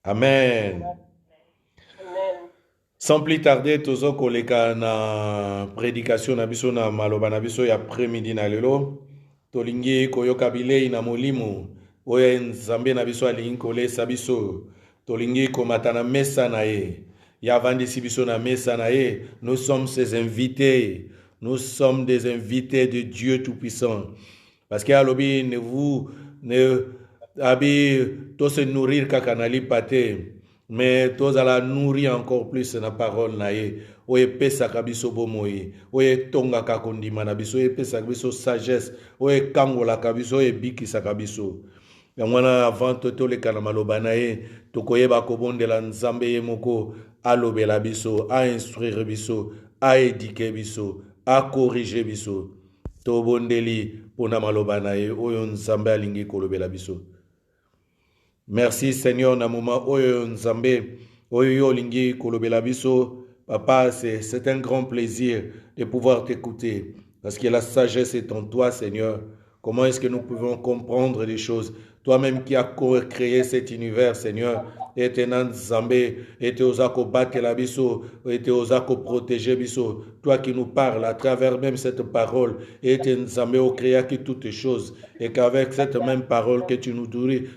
Amen. Sans plus tarder, tozo koleka na prédication na biso na maloba na biso ya après-midi na lelo. Tolingi koyoka bilei na molimo. Oye nzambe na biso alingi kolesa biso. Tolingi komata na mesa na ye. Ya vandisi biso na mesa na ye. Nous sommes ses invités. Nous sommes des invités de Dieu Tout-Puissant. Parce que alobi ne abi to se nourrir kakanali pate. Mais tous la nourrir encore plus na parole na ye. Oye pesa kabiso bomoye. Oye tonga kakondima na biso. Oye pesa kabiso sagesse. Oye kangola kabiso. Oye bikisa kabiso. Yangwana avant toto le kana maloba na ye. Tokoyeba kobondela nzambe ye moko. Alobela biso. A instruire biso. A éduquer biso. A corriger biso. Tobondeli pona maloba na ye. Oyo nzambe alingi kolobela biso. Merci Seigneur na moment oyo nzambe oyo lingi kolobela biso. Papa, c'est un grand plaisir de pouvoir t'écouter parce que la sagesse est en toi Seigneur. Comment est-ce que nous pouvons comprendre les choses? Toi-même qui as créé cet univers Seigneur. Et nzambe et osako battre la biso et osako protéger biso. Toi qui nous parles à travers même cette parole et nzambe au créa que toutes choses et qu'avec cette même parole que tu nous nourris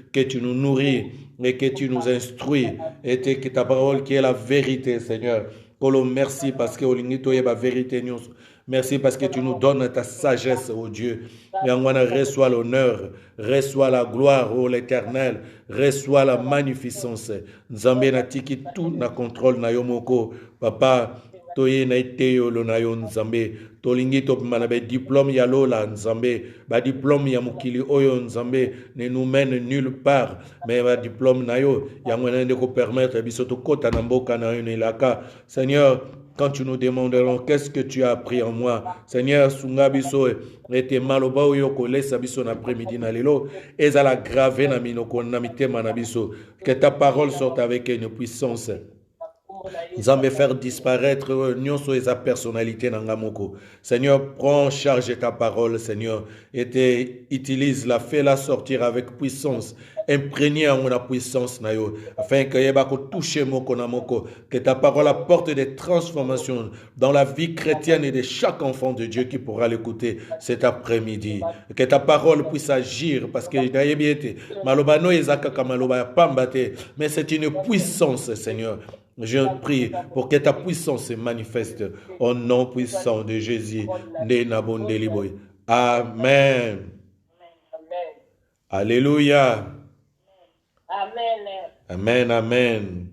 et que tu nous instruis et que ta parole qui est la vérité Seigneur. Kolo merci parce que olingito yeba vérité nous. Merci parce que tu nous donnes ta sagesse, oh Dieu. Yangwana reçoit l'honneur, reçoit la gloire, oh l'Éternel, reçoit la magnificence. Nzambe na tiki tout na contrôle na yomoko. Papa, toye na iteyo lo na yo nzambe. Tolingi to manabe diplôme ya lola nzambe. Ba diplôme ya mukili oyo nzambe ne nous mène nulle part. Mais ba diplôme na yo yangwana ndeko permettre biso to kota na mboka na yo nelaka. Seigneur, quand tu nous demanderons qu'est-ce que tu as appris en moi, Seigneur, sunga biso ete maloba oyo kolesa biso na après-midi na lelo, ezala gravé na minoko na mitema na biso, que ta parole sorte avec une puissance. Nzambe faire disparaître nyonso eza personnalité na ngamoko. Seigneur, prends en charge ta parole, Seigneur, et utilise-la, fais-la sortir avec puissance, imprégnée en la puissance na yo, afin que yeba ko toucher moko na moko, que ta parole apporte des transformations dans la vie chrétienne et de chaque enfant de Dieu qui pourra l'écouter cet après-midi. Que ta parole puisse agir, parce que maloba no ezaka kamaloba pambate, mais c'est une puissance, Seigneur. Je prie pour que ta puissance se manifeste au nom puissant de Jésus. Amen. Alléluia. Amen, amen.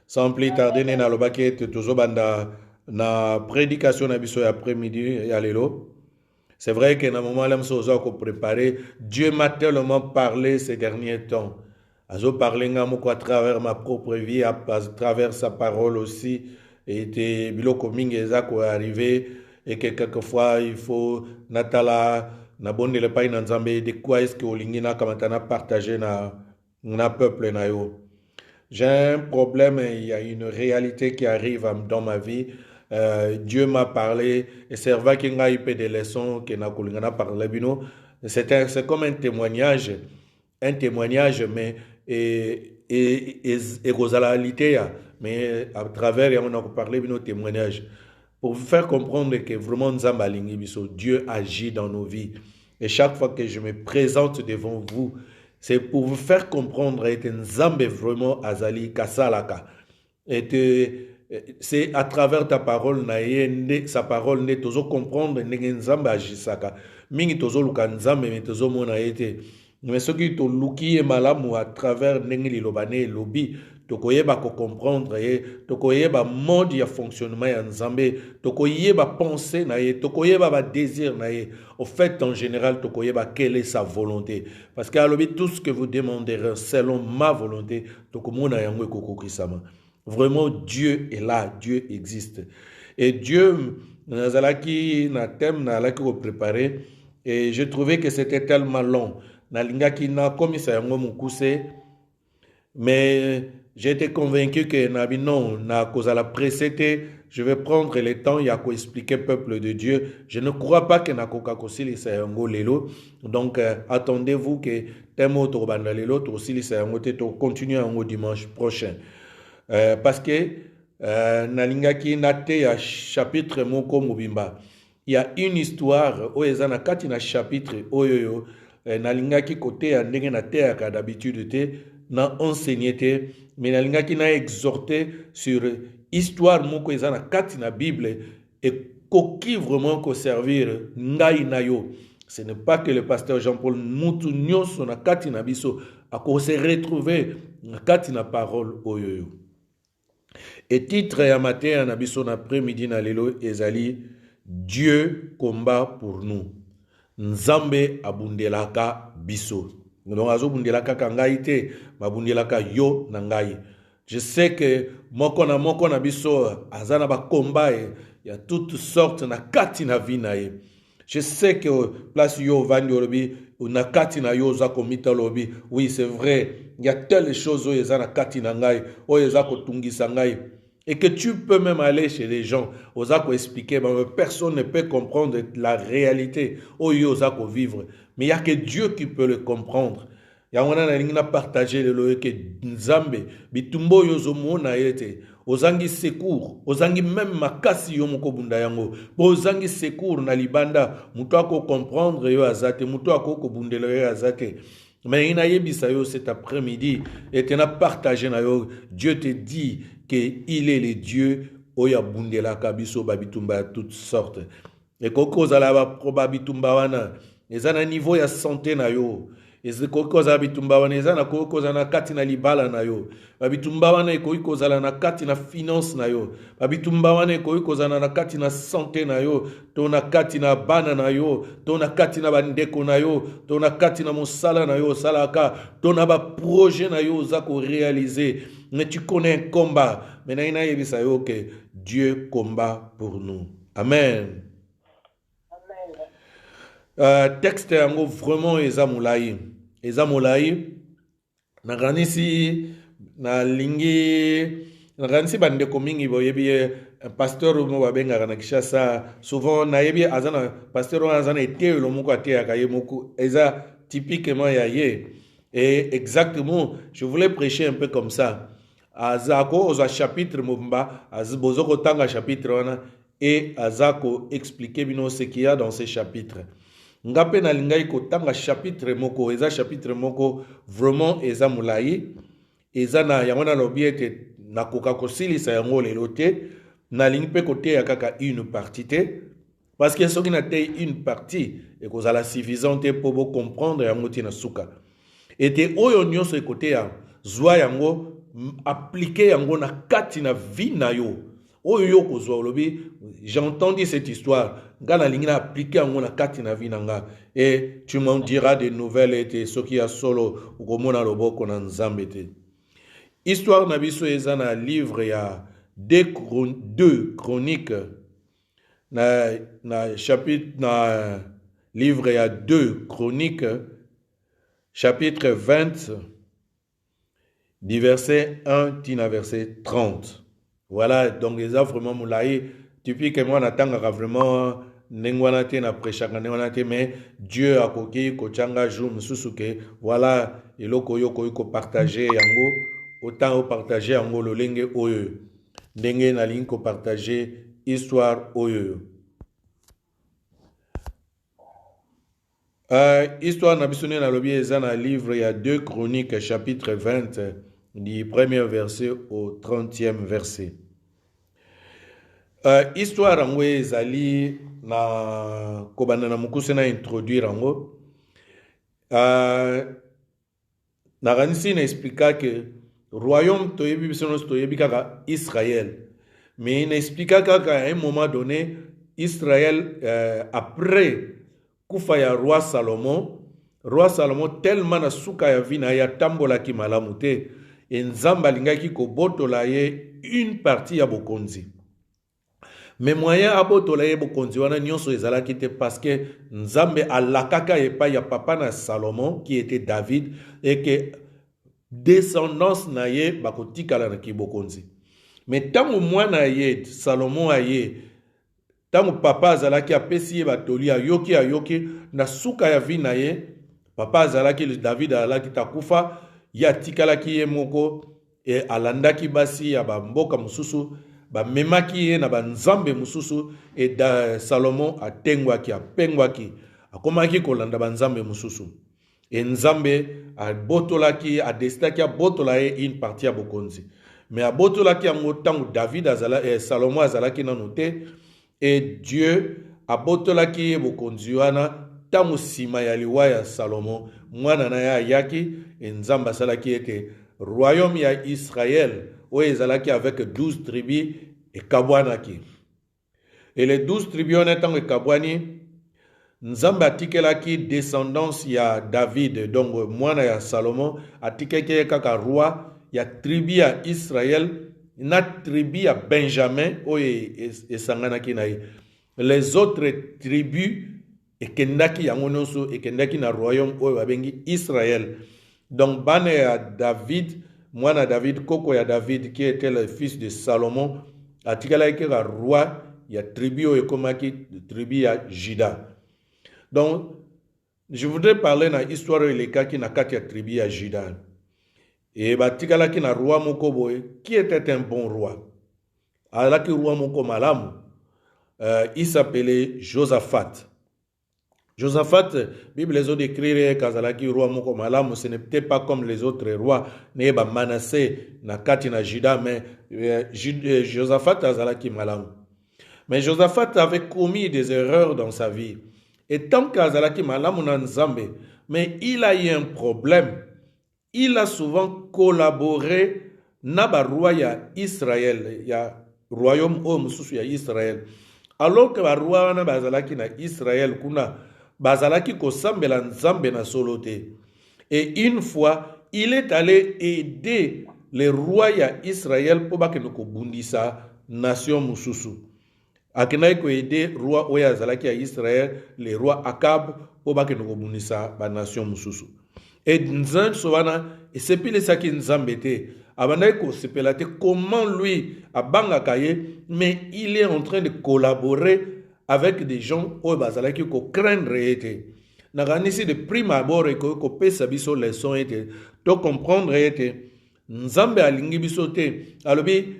Sans plus tarder, na lobake toujours banda na prédication na biso après-midi ya lelo. C'est vrai que na moment là m'soza ko préparer, Dieu m'a tellement parlé ces derniers temps. Azo parler ngamoko à travers ma propre vie, à travers sa parole aussi, et te biloko mingi ezako arrivé et que quelquefois il faut natala na bonne le pain nzambe de quoi est-ce que olingi na kamatana partager na peuple na yo. J'ai un problème, il y a une réalité qui arrive dans ma vie. Dieu m'a parlé et c'est vrai qu'il y a eu des leçons que na kolingana parler bino. C'est comme un témoignage, mais et causalité, mais à travers on a parlé de nos témoignages pour vous faire comprendre que vraiment Dieu agit dans nos vies. Et chaque fois que je me présente devant vous, c'est pour vous faire comprendre que Nzambe vraiment azali kasalaka. Et c'est à travers ta parole sa parole ne tozo comprendre Nzambe agisaka. Mingi tozo luka Nzambe mais tozo mona ete. Mais ce qui to luki e malamu à travers nengeli lobane lobi tokoyeba ko comprendre et tokoyeba mode ya fonctionnement ya Nzambe, tokoyeba penser na ye, tokoyeba ba désir na ye. Au fait en général tokoyeba quelle est sa volonté parce que alobi tout ce que vous demanderez selon ma volonté tokomona yango ekokokisama. Vraiment Dieu est là, Dieu existe. Et Dieu nazalaki na thème na laki ko préparer et je trouvais que c'était tellement long. Na lingaki na komisa yango mukuse Mais j'étais convaincu que Nabi non, na cause à la précédé, je vais prendre le temps, il y a qu'à expliquer peuple de Dieu. Je ne crois pas que na koka kosili sa yango lelo. Donc attendez-vous que temo to banda lelo to sili sa yango te to continue yango dimanche prochain. Parce que nalingaki nate ya chapitre moko mobimba. Il y a une histoire o ezana kati na chapitre oyoyo nalingaki kote ya ndenge na te ya d'habitude te na enseigné te mais nalingaki na exhorter sur histoire moko ezana kati na Bible et koki vraiment ko servir ngai na yo. Ce n'est pas que le pasteur Jean-Paul mutu nyonso na kati na biso ako se retrouver na kati na parole oyoyo. Et titre ya matin na biso na après-midi na lelo ezali Dieu combat pour nous. Nzambe abundelaka biso. Donc azo bundelaka kangai te, mabundelaka yo na ngai. Je sais que moko na biso azana ba combat il y a toutes sortes na kati na vie na ye. Je sais que place yo vandi olobi na kati na yo za komita lobi. Oui, c'est vrai, il y a telles choses où ezana kati na ngai, où ezako tungisa ngai. Et que tu peux même aller chez les gens, osako expliquer, mais personne ne peut comprendre la réalité, osako vivre. Mais il n'y a que Dieu qui peut le comprendre. Il y a un partagé le loye que Nzambe, bitumbo yozomo na yete, ozangi secours, ozangi même makasi yo moko bunda yango, ozangi secours na libanda, muto ako comprendre yo azate, muto ako ko bundelo yo azate. Mais il y a cet après-midi et tu as partagé na yo, Dieu te dit qu'il est le Dieu oya bundela kabiso babitumba toutes sortes. Et koko zala probabitumba wana, ezana niveau ya santé na yo. Et koko zala bitumba wana ezana koko zana kati na libala na yo. Babitumba wana koko zala na kati na finance na yo. Babitumba wana koko zala na kati na santé na yo, to na kati na bana na yo, to na kati na bandeko na yo, to na kati na mosala na yo salaka, to na ba projet na yo zako réaliser. Mais tu connais un combat. Maintenant, il y a que Dieu combat pour nous. Amen. Texte yango vraiment ezamulayi. Ezamulayi. Naganisi na lingi naganisi bandeko mingi boyebi pasteur mo babenga na Kishasa souvent nayebi azana pasteur azana ete lo moko atia kaye moko eza typiquement ya ye. Et exactement, je voulais prêcher un peu comme ça. Azako oza chapitre mobimba azibozoko tanga chapitre wana et azako expliquer bino ce qu'il y a dans ces chapitres. Ngape na lingai ko tanga chapitre moko eza chapitre moko vraiment eza mulayi eza na yamona lobiete na koka kosili sa yango lelo te na lingi pe kote ya kaka une partie te parce que soki na te une partie et kozala suffisante pour comprendre yango tina suka et oyo nyonso ekote ya zwa yango appliquer yango na kati na vie na yo oyo kozwa lobi j'ai entendu cette histoire ngana lingi na appliquer yango na kati na vie nanga et tu m'en diras des nouvelles et soki ya solo ukomona loboko na nzambe te. Histoire na biso eza na livre ya 2 chroniques na chapitre na livre ya 2 chroniques chapitre 20 du verset 1 tina verset 30. Voilà, donc les offres vraiment moulaï, typiquement on attend vraiment nengwana te na prêchaka nengwana te mais Dieu a koki ko changa jour mususuke voilà eloko yoko ko partager yango autant au partager yango lolenge oyo ndenge na ligne ko partager histoire oyo. Histoire na bisone na lobi eza na livre ya 2 chroniques chapitre 20 du premier verset au 30e verset. Histoire yango ezali na kobanda na mokuse na introduire yango na kanisi na expliquer que royaume toyebi biso nyonso toyebi kaka Israël mais na expliquer kaka à un moment donné Israël après kufa ya roi Salomon tellement na suka ya vina ya tambolaki malamu te et nzambe alingaki kobotola ye une partie ya bokonzi. Mais moyen abotola ye bokonzi wana nyonso ezalaki te parce que nzambe alakaka epai ya papa na Salomon qui était David et que descendance na ye bakotikala na kibokonzi. Mais tango mwana ye Salomon aye, tango papa azalaki apesi ye batoli ayoki na suka ya vi na ye, papa azalaki David alaki takufa, ya tikalaki ye moko e alandaki basi ya bamboka mususu, bamemaki ye na banzambe mususu e Salomon apengwaki akomaki kolanda banzambe mususu. Et Nzambe a botolaki, a destinaki a botolaye une partie à bokonzi. Mais a botolaki a motangu David et Salomon azalaki na noté. Et Dieu a botolaki bokonzi wana tangu sima ya liwa ya Salomon. Mwana na ya yaki, et Nzamba salaki ete royaume ya Israël, où ezalaki avec 12 tribus et kabwanaki. Et les 12 tribus en étant kabwani, Nzamba atikelaki descendance ya David, donc mwana ya Salomon, atikeke kaka roi ya tribu ya Israël, na tribu ya Benjamin, oye esanganaki na ye. Les autres tribus ekendaki yango nyonso ekendaki na royaume oyo babengi Israël. Donc bane ya David, mwana David, koko ya David qui était le fils de Salomon, atikelaki kaka roi ya tribu oyo ekomaki tribu ya Juda. Donc, je voudrais parler de l'histoire de l'Éka qui n'a qu'à tribu à Juda. Et batikala ki na roi moko boye, qui était un bon roi. Alaki roi moko malamu, il s'appelait Josaphat. Josaphat, Bible les autres décrire kazalaki roi moko malamu, ce n'était pas comme les autres rois, neba Manassé na kati na Juda, mais Josaphat azalaki malamu. Mais Josaphat avait commis des erreurs dans sa vie. Et tant qu'Azalaki malamu na Nzambe, mais il a eu un problème. Il a souvent collaboré na ba roi ya Israël, ya royaume o mususu ya Israël. Alors que ba roi na bazalaki na Israël kuna bazalaki ko sambela Nzambe na solote. Et une fois, il est allé aider les rois ya Israël pour ba ke ko bundisa nation mususu. Akenai ko aider roi oya zalaki ya Israël, le roi Akab, po bake no komunisa ba nation mususu. Et nzan sowana esepile saki nzambete, abandai ko sepelate comment lui abanga kaye, mais il est en train de collaborer avec des gens oya bazalaki ko craindre ete. Naganisi de prime abord ko pesa biso leçon ete, to comprendre ete nzambe alingi biso te, alobi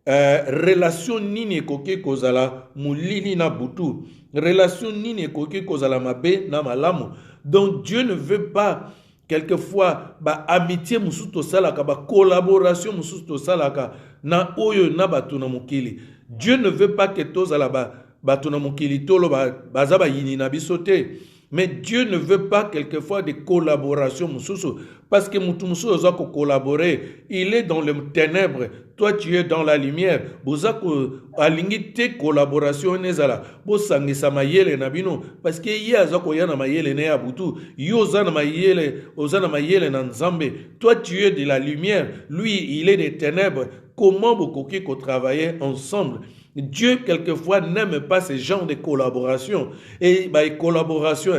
relation nini koke kozala mulili na butu, relation nini koke kozala mabe na malamu. Donc Dieu ne veut pas quelquefois ba amitié musuto salaka, ba collaboration musuto salaka na oyo na batu na mukili. Dieu ne veut pas que tozala ba batu na mukili tolo baza ba yini na biso te. Mais Dieu ne veut pas quelquefois des collaborations mususu, parce que mutumusou oza ko collaborer, il est dans les ténèbres, toi tu es dans la lumière. Boza ko alingi te collaboration nezala, bo sangisa mayele na bino, parce que ye aza ko yana mayele ne abutu, yo oza na mayele na Nzambe. Toi tu es de la lumière, lui il est des ténèbres. Comment beaucoup qui travailler ensemble? Dieu, quelquefois, n'aime pas ce genre de collaboration. Et bah, collaboration,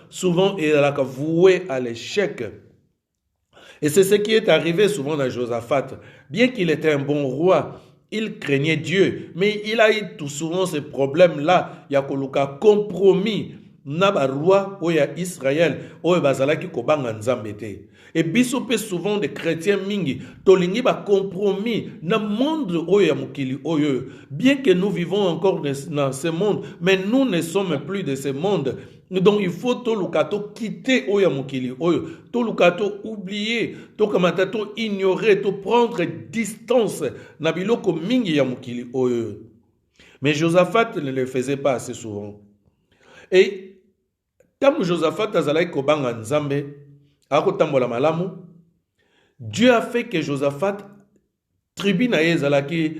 souvent, il est voué à l'échec. Et c'est ce qui est arrivé souvent à Josaphat. Bien qu'il était un bon roi, il craignait Dieu. Mais il a eu tout souvent ce problème-là. Il y a un compromis. Naba roi oya Israël oya bazalaki kobanga nzambete. Et bisope souvent des chrétiens mingi tolingi ba compromis na monde oya mukili oyo. Bien que nous vivons encore dans ce monde, mais nous ne sommes plus de ce monde. Donc il faut tolukato quitter oya mukili oyo, tolukato oublier, to kamatato ignorer, to prendre distance na biloko mingi ya mukili oyo. Mais Josaphat ne le faisait pas assez souvent. Et comme Josaphat azalaki kobanga Nzambe, akotambola malamu, Dieu a fait que Josaphat, tribu na ye ezalaki,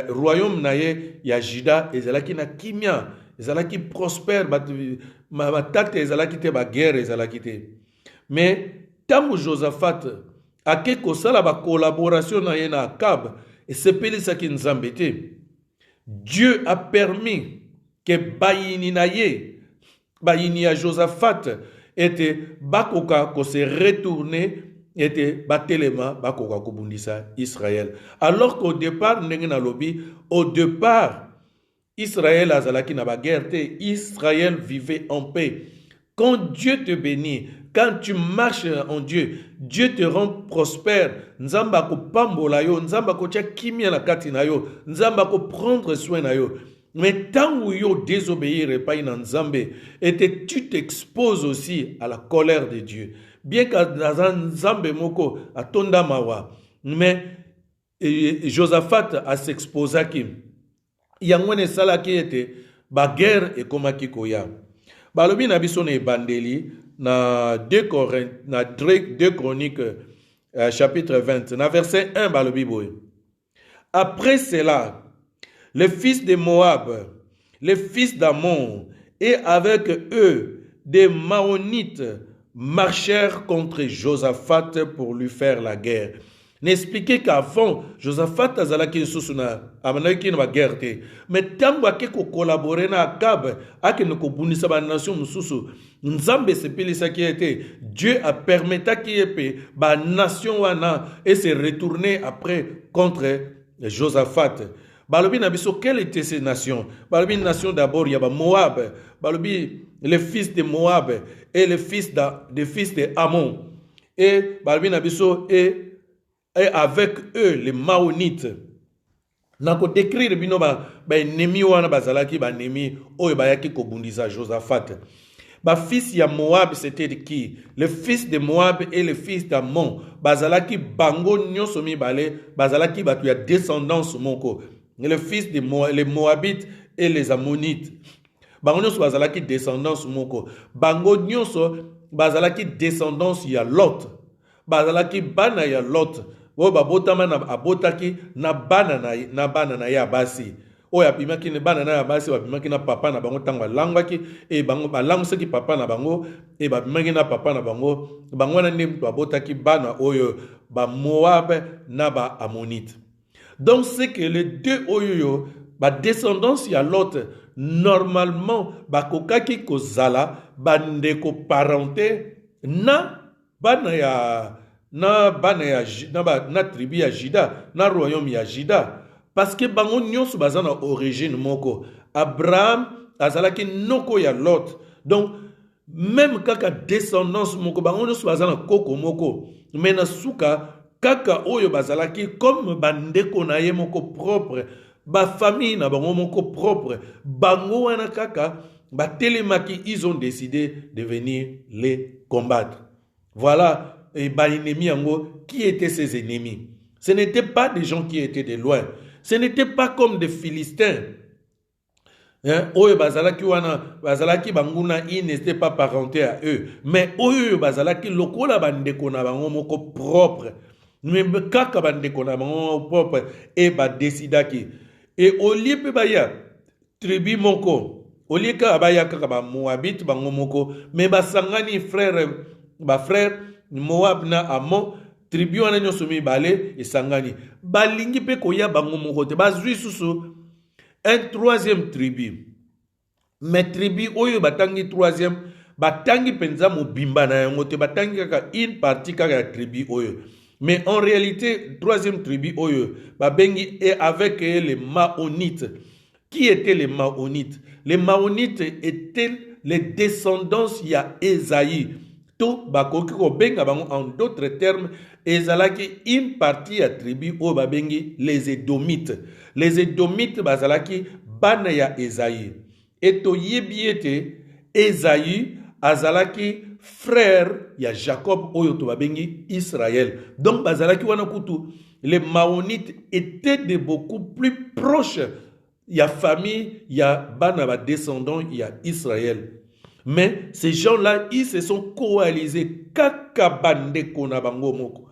royaume na ye ya Juda ezalaki na kimia, ezalaki prospère, batate ezalaki te, ba guerre ezalaki te. Mais comme Josaphat ake kosala ba collaboration na ye na Akab, et sepelisaki Nzambe te, Dieu a permis que bayini na ye, bayini ya Josaphat était bakoka ko se retourner était batelema bakoka kobundisa Israël. Alors qu'au départ au départ Israël azalaki na baguerre te, Israël vivait en paix. Quand Dieu te bénit, quand tu marches en Dieu, Dieu te rend prospère. Nzamba ko pambola yo, nzamba ko tia kimia na kati na yo, nzamba ko prendre soin na yo. Mais tant où yo désobéir pas na nzambe, et tu t'exposes aussi à la colère de Dieu. Bien que nzambe moko atonda mawa, mais Josaphat a s'exposaki. Yangwene salaki ete ba guerre e komaki koya. Balobi na biso na ebandeli na 2 Chroniques chapitre 20 na verset 1 balobi boye. Après cela, les fils de Moab, les fils d'Ammon et avec eux des Maonites marchèrent contre Josaphat pour lui faire la guerre. N'expliquez qu'avant, Josaphat azalaki susuna amanaki na guerre te. Mais tango akeko collaborer na Akab, akeno ko bunisa ba nation mususu. Nzambe sepelisa ki était Dieu a permis ki epe ba nation wana et se retourner après contre Josaphat. Balobi na biso quelle était ces nations? Balobi nation d'abord il y a Moab, balobi les fils de Moab et les fils de Ammon. Et balobi na biso et avec eux les Maonites. Nako décrire bino ba ennemi wana bazalaki ba ennemi oyo bayaki kobundisa Josaphat. Ba fils ya Moab c'était qui? Les fils de Moab et les fils d'Ammon. Bazalaki bango nyonso mibale, bazalaki batu ya descendance moko. Les fils de les Moabites et les Ammonites. Bango nyonso bazalaki descendance moko. Bango nyonso bazalaki descendance ya Lot. Bazalaki bana ya Lot. O babotama na abotaki na bana na ya basi. O ya bimaki ne bana na ya basi wa bimaki na papa na bango tangwa langwaki e bango balangusaki papa na bango e babimaki na papa na bango na ndem to abotaki bana oyo ba Moab na ba Ammonite. Donc c'est que les deux oyo ba descendance ya Lot normalement ba kokaki kozala bandeko parenté na bana ya na tribu ya Juda, na royaume ya Juda. Parce que bango nyonso baza na origine moko. Abraham azalaki noko ya Lot. Donc, même kaka descendance moko, bango nyonso baza na koko moko. Mais na suka, kaka oyo bazalaki comme bandeko na ye moko propre. Ba famille na bango moko propre. Bango wana kaka, ba telemaki, ils ont décidé de venir les combattre. Voilà. Et qui étaient ses ennemis? Ce n'étaient pas des gens qui étaient de loin. Ce n'était pas comme des Philistins. Oyo bazalaki wana bazalaki banguna, ils n'étaient pas parentés à eux. Mais oyo bazalaki lokola bandeko na bango moko propre. Mais kaka bandeko na bango propre et ba décidaki. Et au lieu pe baya tribu moko, au lieu ka baya kaka ba Moabite bango moko, mais basangani frère Moab na Ammon, tribu wana nyonso mibale esangani. Balingi pe koya bango moko te. Bazwi susu un troisième tribu. Mais tribu oyo batangi troisième, batangi penza mobimba na yango te, batangi kaka une partie kaka ya tribu oyo. Mais en réalité, troisième tribu oyo, babengi et avec les Maonites. Qui étaient les Maonites? Les Maonites étaient les descendants ya Esaïe. Tout bakoki ko benga bango en d'autres termes, ezalaki une partie à tribu o babengi les Édomites. Les Édomites bazalaki bana ya Esaïe. Et to yebiete Esaïe azalaki frère ya Jacob oyo to babengi Israël. Donc bazalaki wana kutu, les Maonites étaient de beaucoup plus proches ya famille ya bana ba descendants ya Israël. Mais ces gens-là, ils se sont coalisés. Kakabande konabango moko.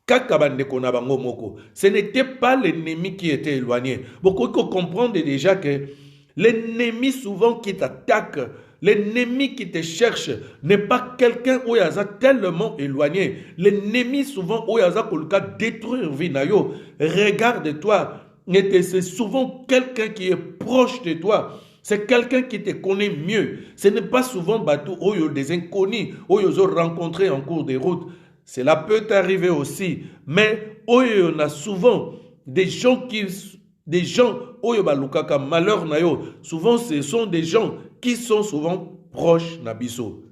Kakabande konabango moko. Ce n'était pas l'ennemi qui était éloigné. Beaucoup comprendre déjà que l'ennemi souvent qui t'attaque, l'ennemi qui te cherche, n'est pas quelqu'un où il y a tellement éloigné. L'ennemi souvent où il y a détruire vinayo. Regarde-toi. C'est souvent quelqu'un qui est proche de toi. C'est quelqu'un qui te connaît mieux. Ce n'est pas souvent bateau, des inconnus, ils ont rencontré en cours de route. Cela peut arriver aussi. Mais on a souvent des gens oyo balukaka malheur na yo. Souvent ce sont des gens qui sont souvent proches na biso.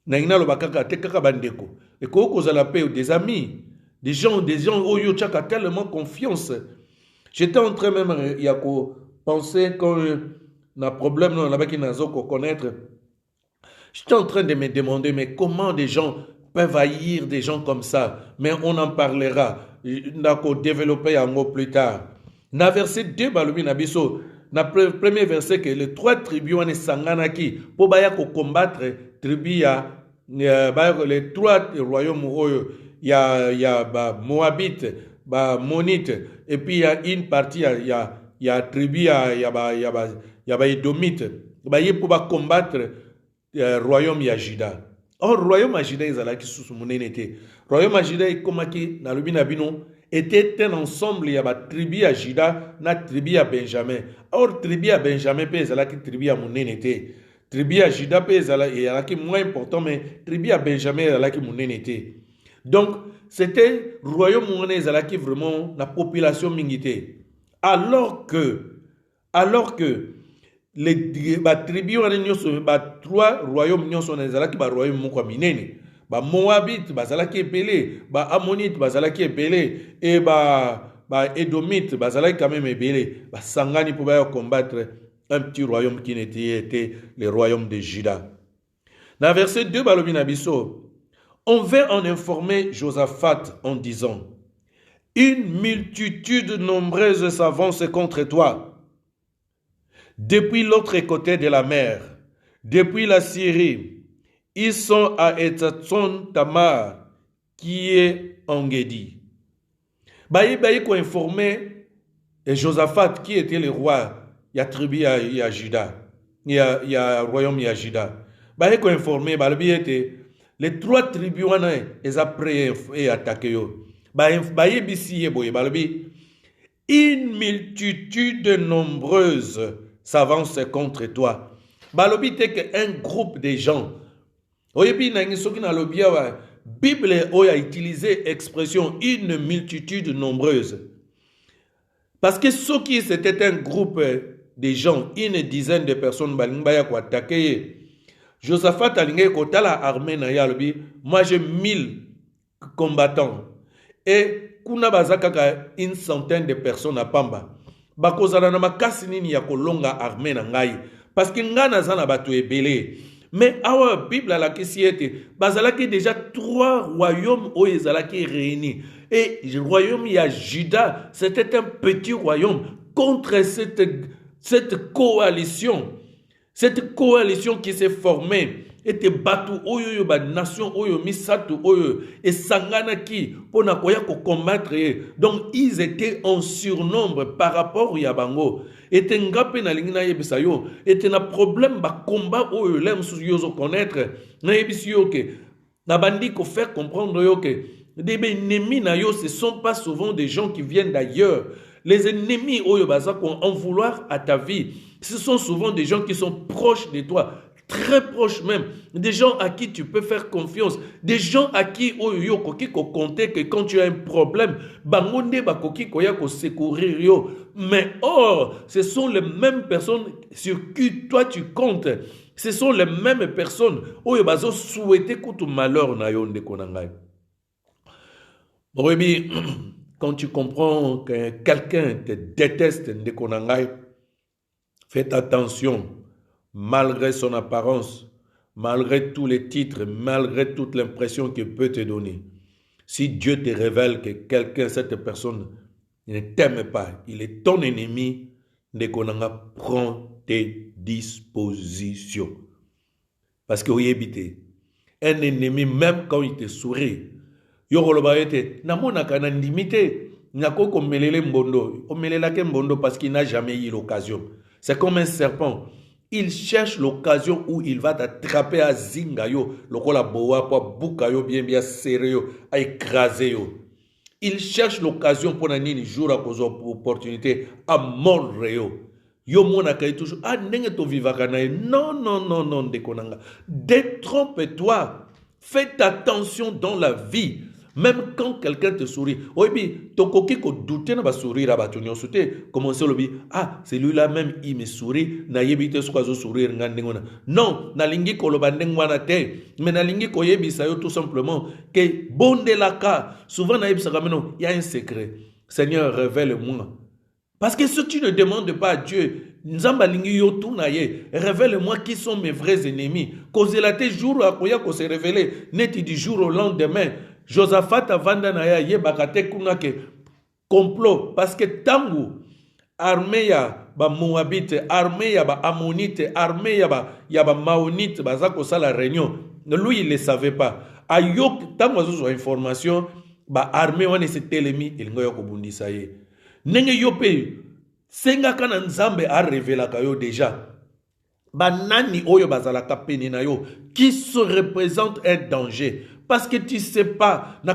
Na ina lo bakaka te kaka bandeko. Et ko kozala pe des amis, des gens oyo tchaka tellement confiance. J'étais en train même ya ko penser quand na problème non là-bas qui n'a pas connaître. J'étais en train de me demander mais comment des gens peuvent haïr des gens comme ça, mais on en parlera. Nako développer un mot plus tard. Na verset 2 balobi na biso, na premier verset que les trois tribus ane sanganaki po baya ko combattre tribu ya les trois royaumes oyo ya ba Moabite, ba Monite et puis il y a une partie ya tribu ya ba Edomite. Ba ye po ba combattre royaume ya Juda. Or, royaume à Juda, royaume à Juda, était un ensemble, il y a une tribu à Juda, une tribu à Benjamin. Or, tribu à Benjamin, il y a une tribu à Mounénété. Tribu à Juda, il y a une moins important, mais tribu à Benjamin, il y a une Mounénété. Donc, c'était royaume Mouné, il y a vraiment la population mingité. Alors que les tribus trois royaumes nyonso nazalaki ba royaume moko minene ba Moabite bazalaki epelé ba Ammonite bazalaki epelé et ba Edomite bazalaki quand même epelé ba sangani pour ba combattre un petit royaume qui était le royaume de Juda. Dans verset 2 balobi na biso, on veut en informer Josaphat en disant: une multitude nombreuse s'avance contre toi. Depuis l'autre côté de la mer, depuis la Syrie, ils sont à Etzatson Tamar, qui est en Guédi. Baï ko informé Josaphat, qui était le roi, il y a tribu, il y a Juda, il y a royaume, il y a Juda. Baï ko informé, les trois tribus, ils ont prêt et attaqué. Baï bisi boye, une multitude nombreuse s'avance contre toi. Balobi te que un groupe de gens. Oyebi nangi soki na lobia wa Bible a utilisé expression une multitude nombreuse. Parce que soki c'était un groupe de gens, une dizaine de personnes balingba ko attaquer. Josaphat alingé ko tala armée na yalobi, moi j'ai 1000 combattants et kuna bazaka une centaine de personnes à Pamba. Bakozala na makasi nini ya kolonga armée na ngai parce que ngana zana batu ebele. Mais awa Bible la kisiete bazalaki déjà trois royaumes o ezalaki réunis et le royaume ya Juda c'était un petit royaume contre cette coalition qui s'est formée était batu oyo ba nation oyo misatu oyo et sanganaki pona koya ko combattre. Donc ils étaient en surnombre par rapport ya bango et ngape na lingina yebisa yo et na problème ba combat oyo lem su yo connaître na yebisi yo ke na bandi ko faire comprendre yo ke des ennemis na yo ce sont pas souvent des gens qui viennent d'ailleurs. Les ennemis oyo baza ko en vouloir à ta vie, ce sont souvent des gens qui sont proches de toi. Très proches même, des gens à qui tu peux faire confiance, des gens à qui yo koki ko compter que quand tu as un problème, bangonde ba koki ko ya ko secourir yo. Mais or, ce sont les mêmes personnes sur qui toi tu comptes. Ce sont les mêmes personnes oyo bazo souhaiter que tout malheur na yo ndeko na ngai. Oyebi, quand tu comprends que quelqu'un te déteste ndeko na ngai, fais attention. Malgré son apparence, malgré tous les titres, malgré toute l'impression qu'il peut te donner. Si Dieu te révèle que quelqu'un, cette personne, ne t'aime pas, il est ton ennemi, Ndekonanga, prends tes dispositions. Parce que oui, éviter. Un ennemi, même quand il te sourit, parce qu'il n'a jamais eu l'occasion. C'est comme un serpent. Il cherche l'occasion où il va t'attraper à zingayo, lokola boa pour bukayo bien serré à écraser yo. Il cherche l'occasion pour nani jour à cause opportunité à mordre yo. Yo mona kay toujours ah nenge to vivaka na non dekonanga. Détrompe-toi. Faites attention dans la vie. Même quand quelqu'un te sourit. Oui, tokoki ko douter na ba sourire à batonyo souté. Commencez le ah, celui-là même il me sourit, na yebite squazo sourire ngandengona. Non, na lingi ko lobandengwana te. Mais na lingi ko yebisa yo tout simplement que bondelaka. Souvent na yebisa kameno, il y a un secret. Seigneur, révèle-moi. Parce que si tu ne demandes pas à Dieu, révèle-moi qui sont mes vrais ennemis. Cause la te jour à koya ko se révéler, net du jour au lendemain. Josaphat avanda na ya yebakate kuna ke complot parce que tangu armée ya ba Moabite, armée ya ba Ammonite, armée ya ba Maonite bazako sala réunion. Lui il ne savait pas. Ayok tangu azo information ba armée wana se telemi il ngoyo ko bundisa ye. Nenge yope senga kana nzambe a révélé kayo déjà. Banani oyo bazalaka peni na yo qui se représente un danger. Parce que tu ne sais pas, il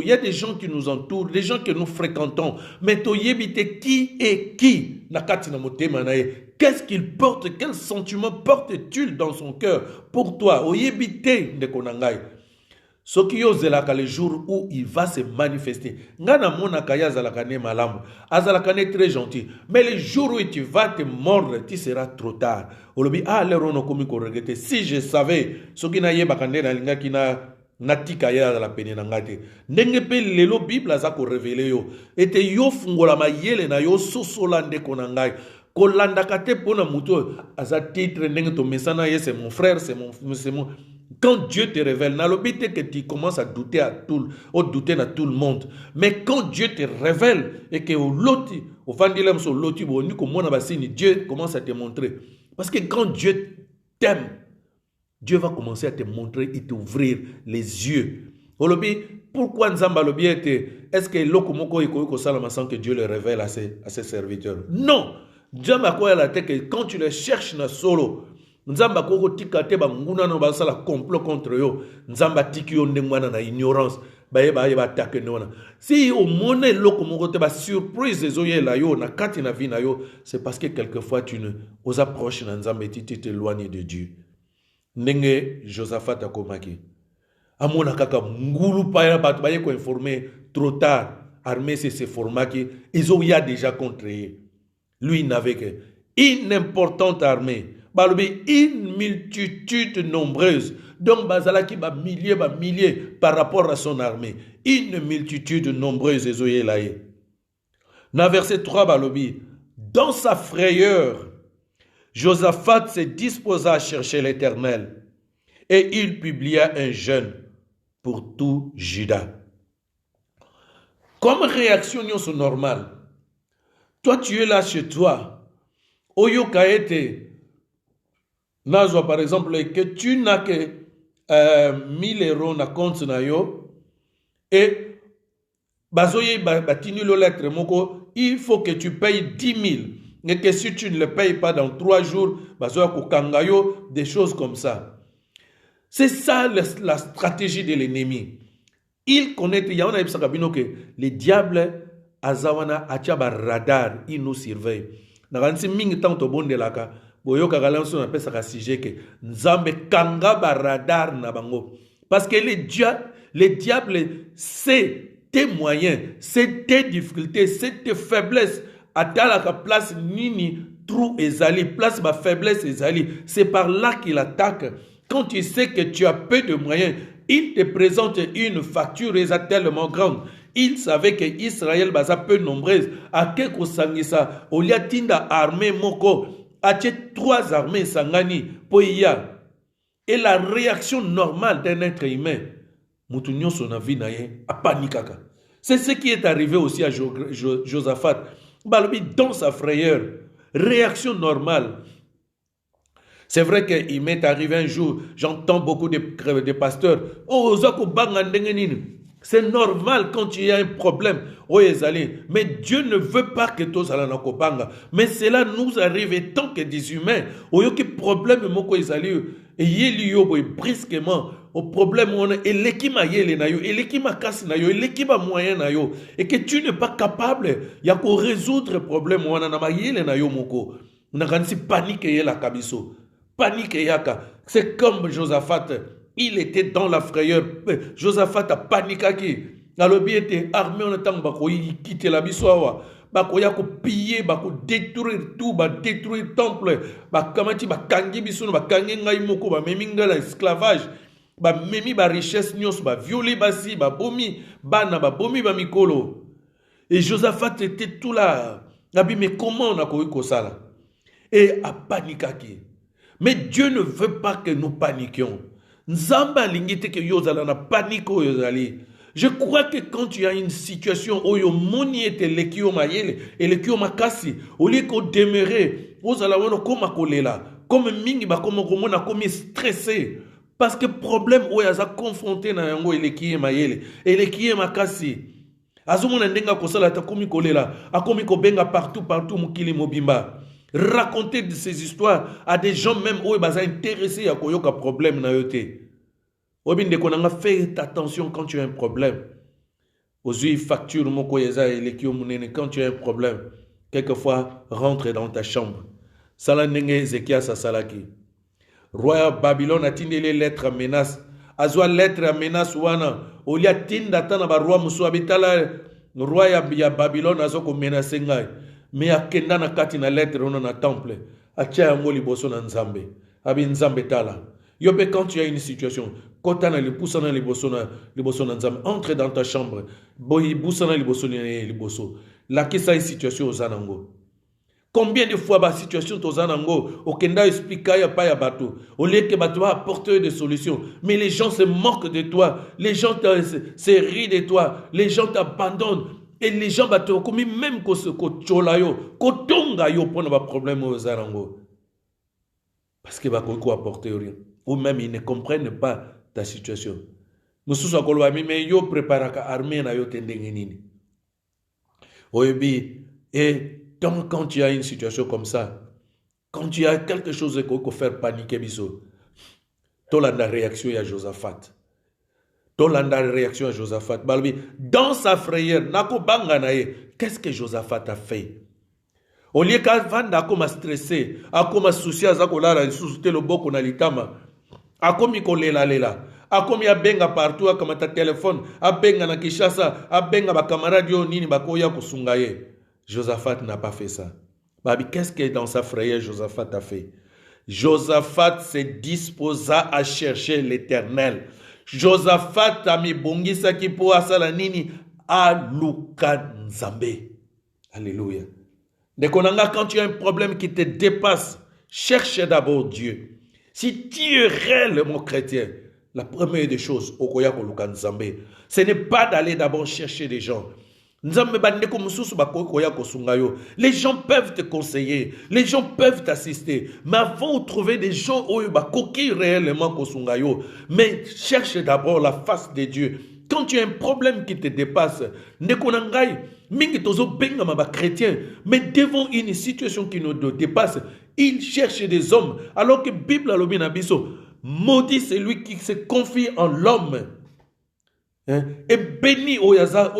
y a des gens qui nous entourent, des gens que nous fréquentons. Mais tu sais qui est qui. Qu'est-ce qu'il porte, quel sentiment porte-t-il dans son cœur pour toi? Ce qui est le jour où il va se manifester. Azalakane très gentil. Mais le jour où tu vas te mordre, tu seras trop tard. Si je savais, ce qui n'a pas natika ya la pene na ngate ndenge pe lelo bible za ko révéler yo ete yo fungola mayele na yo sosolande konangai kolanda kate pona muto aza titre ndenge to mesana ye c'est mon frère c'est mon quand Dieu te révèle na lobite que tu commences à douter douter na tout le monde mais quand Dieu te révèle et que au loti au fandila mso loti boni ko mona basini Dieu commence à te montrer parce que quand Dieu t'aime Dieu va commencer à te montrer et t'ouvrir les yeux. Pourquoi Nzamba lobi est-ce que l'okomoko iko salama sans que Dieu le révèle à ses serviteurs? Non. Nzamba ko la tête que quand tu le cherches na solo, Nzamba ko tika te ba nguna no ba sala complot contre yo. Nzamba tiki yo ndengwana na ignorance. Ba attaquer nona. Si au monnaie l'okomoko te ba surprise ezoye la yo na kati na vie na yo, c'est parce que quelquefois tu ne aux approches na Nzamba tu t'éloignes de Dieu. Nenge Josaphat akomaki amona kaka ngulu pa ba ba ko informer trop tard armée se formaki ils ont déjà contre lui il n'avait que une importante armée balobi une multitude nombreuse donc bazalaki ba milliers par rapport à son armée une multitude nombreuse ezoye laye na verset 3 balobi dans sa frayeur Josaphat se disposa à chercher l'Éternel et il publia un jeûne pour tout Juda. Comme réaction normale, toi tu es là chez toi, Oyo Kaete, Nazwa par exemple, que tu n'as que 1000 euros na compte na yo et bazoye batinu lo lettre moko, il faut que tu payes 10 000. Et que si tu ne le payes pas dans 3 jours, des choses comme ça. C'est ça la stratégie de l'ennemi. Il connaît, il y a un que les diables, azawana achaba radar, ils nous surveillent. Naransi mingi tanto bonde laka, boyo kagalanso na pesa ka sujet que nzambe kanga ba radar na bango. Parce que les diables, c'est tes moyens, c'est tes difficultés, c'est tes faiblesses. Atalaka place nini trou ezali, place ma faiblesse ezali. C'est par là qu'il attaque. Quand tu sais que tu as peu de moyens, il te présente une facture tellement grande. Il savait que Israël basa peu nombreuse. A quelque sangisa, oliatinda armée moko, a 3 armées sangani, poïya. Et la réaction normale d'un être humain, mutunyo son avis naye, a panikaka. C'est ce qui est arrivé aussi à Josaphat. Dans sa frayeur, réaction normale. C'est vrai qu'il m'est arrivé un jour, j'entends beaucoup de pasteurs. Oh, c'est normal quand tu as un problème. Oh, mais Dieu ne veut pas que tous allons en mais cela nous arrive tant que des humains. Oh, il y a problème, et il brusquement au problème et l'équipe et l'équipe casse et l'équipe moyen et que tu n'es pas capable il y a qu'à résoudre problème on a panique la kabiso panique yaka c'est comme Josaphat Il était dans la frayeur. Josaphat a paniqué. Alobi était armé en attendant bakoyi quitter la bisoawa. Bakoya ko piller, bako détruire tout, ba détruire temple, ba kamati ba kangi bisono, ba kangi ngai moko, ba meminga la esclavage, ba memi ba richesse nyos, ba violer basi, ba bomi, bana ba bomi ba mikolo. Et Josaphat était tout là. Nabi, mais comment on a koyi kosala? Et a paniqué. Mais Dieu ne veut pas que nous paniquions. Nzamba lingite ke yozala na panico yozali. Je crois que quand tu as une situation où yo moni ete lekio mayele et lekio makasi, au lieu qu'on demeurer, ozala wono koma kolela, comme mingi ba comme komona comme stressé parce que problème où yaza confronté na yango elekio mayele, elekio makasi. Azumona ndenga kosala ta komi kolela, akomi ko benga partout mukili mobimba. Raconter de ces histoires à des gens même où ils sont intéressés à koyoka problème na yote. Obinde konanga fais attention quand tu as un problème. Aux facture moko yeza elekio munene quand tu as un problème. Quelquefois rentre dans ta chambre. Sala nenge Ezekias salaki. Roi Babylone a tindé les lettres menace. Azwa lettre menace wana. Olia tinda tana ba roi musu abitala roi ya Babylone azoko menace ngai. Mais akenda na kati na lettre on na temple atia yango liboso na nzambe abi nzambe tala yope quand tu as une situation kota na lipusa na liboso na nzambe entre dans ta chambre boyi busa na liboso la kisa une situation ozanango combien de fois ba situation tozanango okenda expliquer ya pa ya bato au lieu que bato apporter des solutions mais les gens se moquent de toi les gens se rient de toi les gens t'abandonnent. Et les gens battent comme même que ce kochola yo, kotonga yo pour nos problèmes aux arango. Parce que va quoi apporter rien. Ou même ils ne comprennent pas ta situation. Nous sommes à mais yo prépare ka armée na yo tendengenini. Oyebi et donc quand tu as une situation comme ça, quand tu as quelque chose qu'on peut faire paniquer biso, tola la réaction à Josaphat. Tolanda réaction à Josaphat. Dans sa frayeur, qu'est-ce que Josaphat a fait? Au lieu qu'avant d'akoma stressé, akoma souci à zakolara, sous le boko na litama, akomi kolela lela, akomi abenga partout, akoma ta téléphone, abenga na Kishasa, abenga ba camarade yo nini bakoya kusungaye. Josaphat n'a pas fait ça. Babi, qu'est-ce que dans sa frayeur Josaphat a fait? Josaphat se disposa à chercher l'Éternel. Josaphat a mis bongisa ki po asala nini aluka nzambe. Alléluia. Dekonanga, quand tu as un problème qui te dépasse, cherche d'abord Dieu. Si tu es réellement chrétien, la première des choses, okoya koluka nzambe, ce n'est pas d'aller d'abord chercher des gens. Les gens peuvent te conseiller, les gens peuvent t'assister, mais avant de trouver des gens qui réellement kosungayo, mais cherche d'abord la face de Dieu. Quand tu as un problème qui te dépasse, chrétien, mais devant une situation qui nous dépasse, il cherche des hommes, alors que la Bible a maudit celui qui se confie en l'homme. Et béni oyaza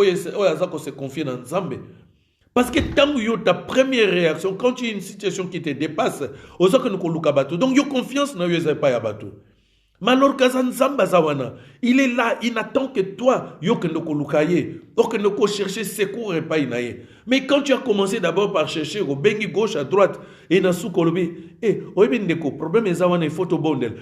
ko se confier dans Nzambe. Parce que tant que ta première réaction, quand tu as une situation qui te dépasse, donc yo confiance na yo pas ya bato. Malor Nzamba zawana, il est là, il n'attend que toi, yo que no kolukaye, que no ko chercher secours et pas inaye. Mais quand tu as commencé d'abord par chercher au bengi gauche à droite et na sou kolobi, problème est zawana photo bondel,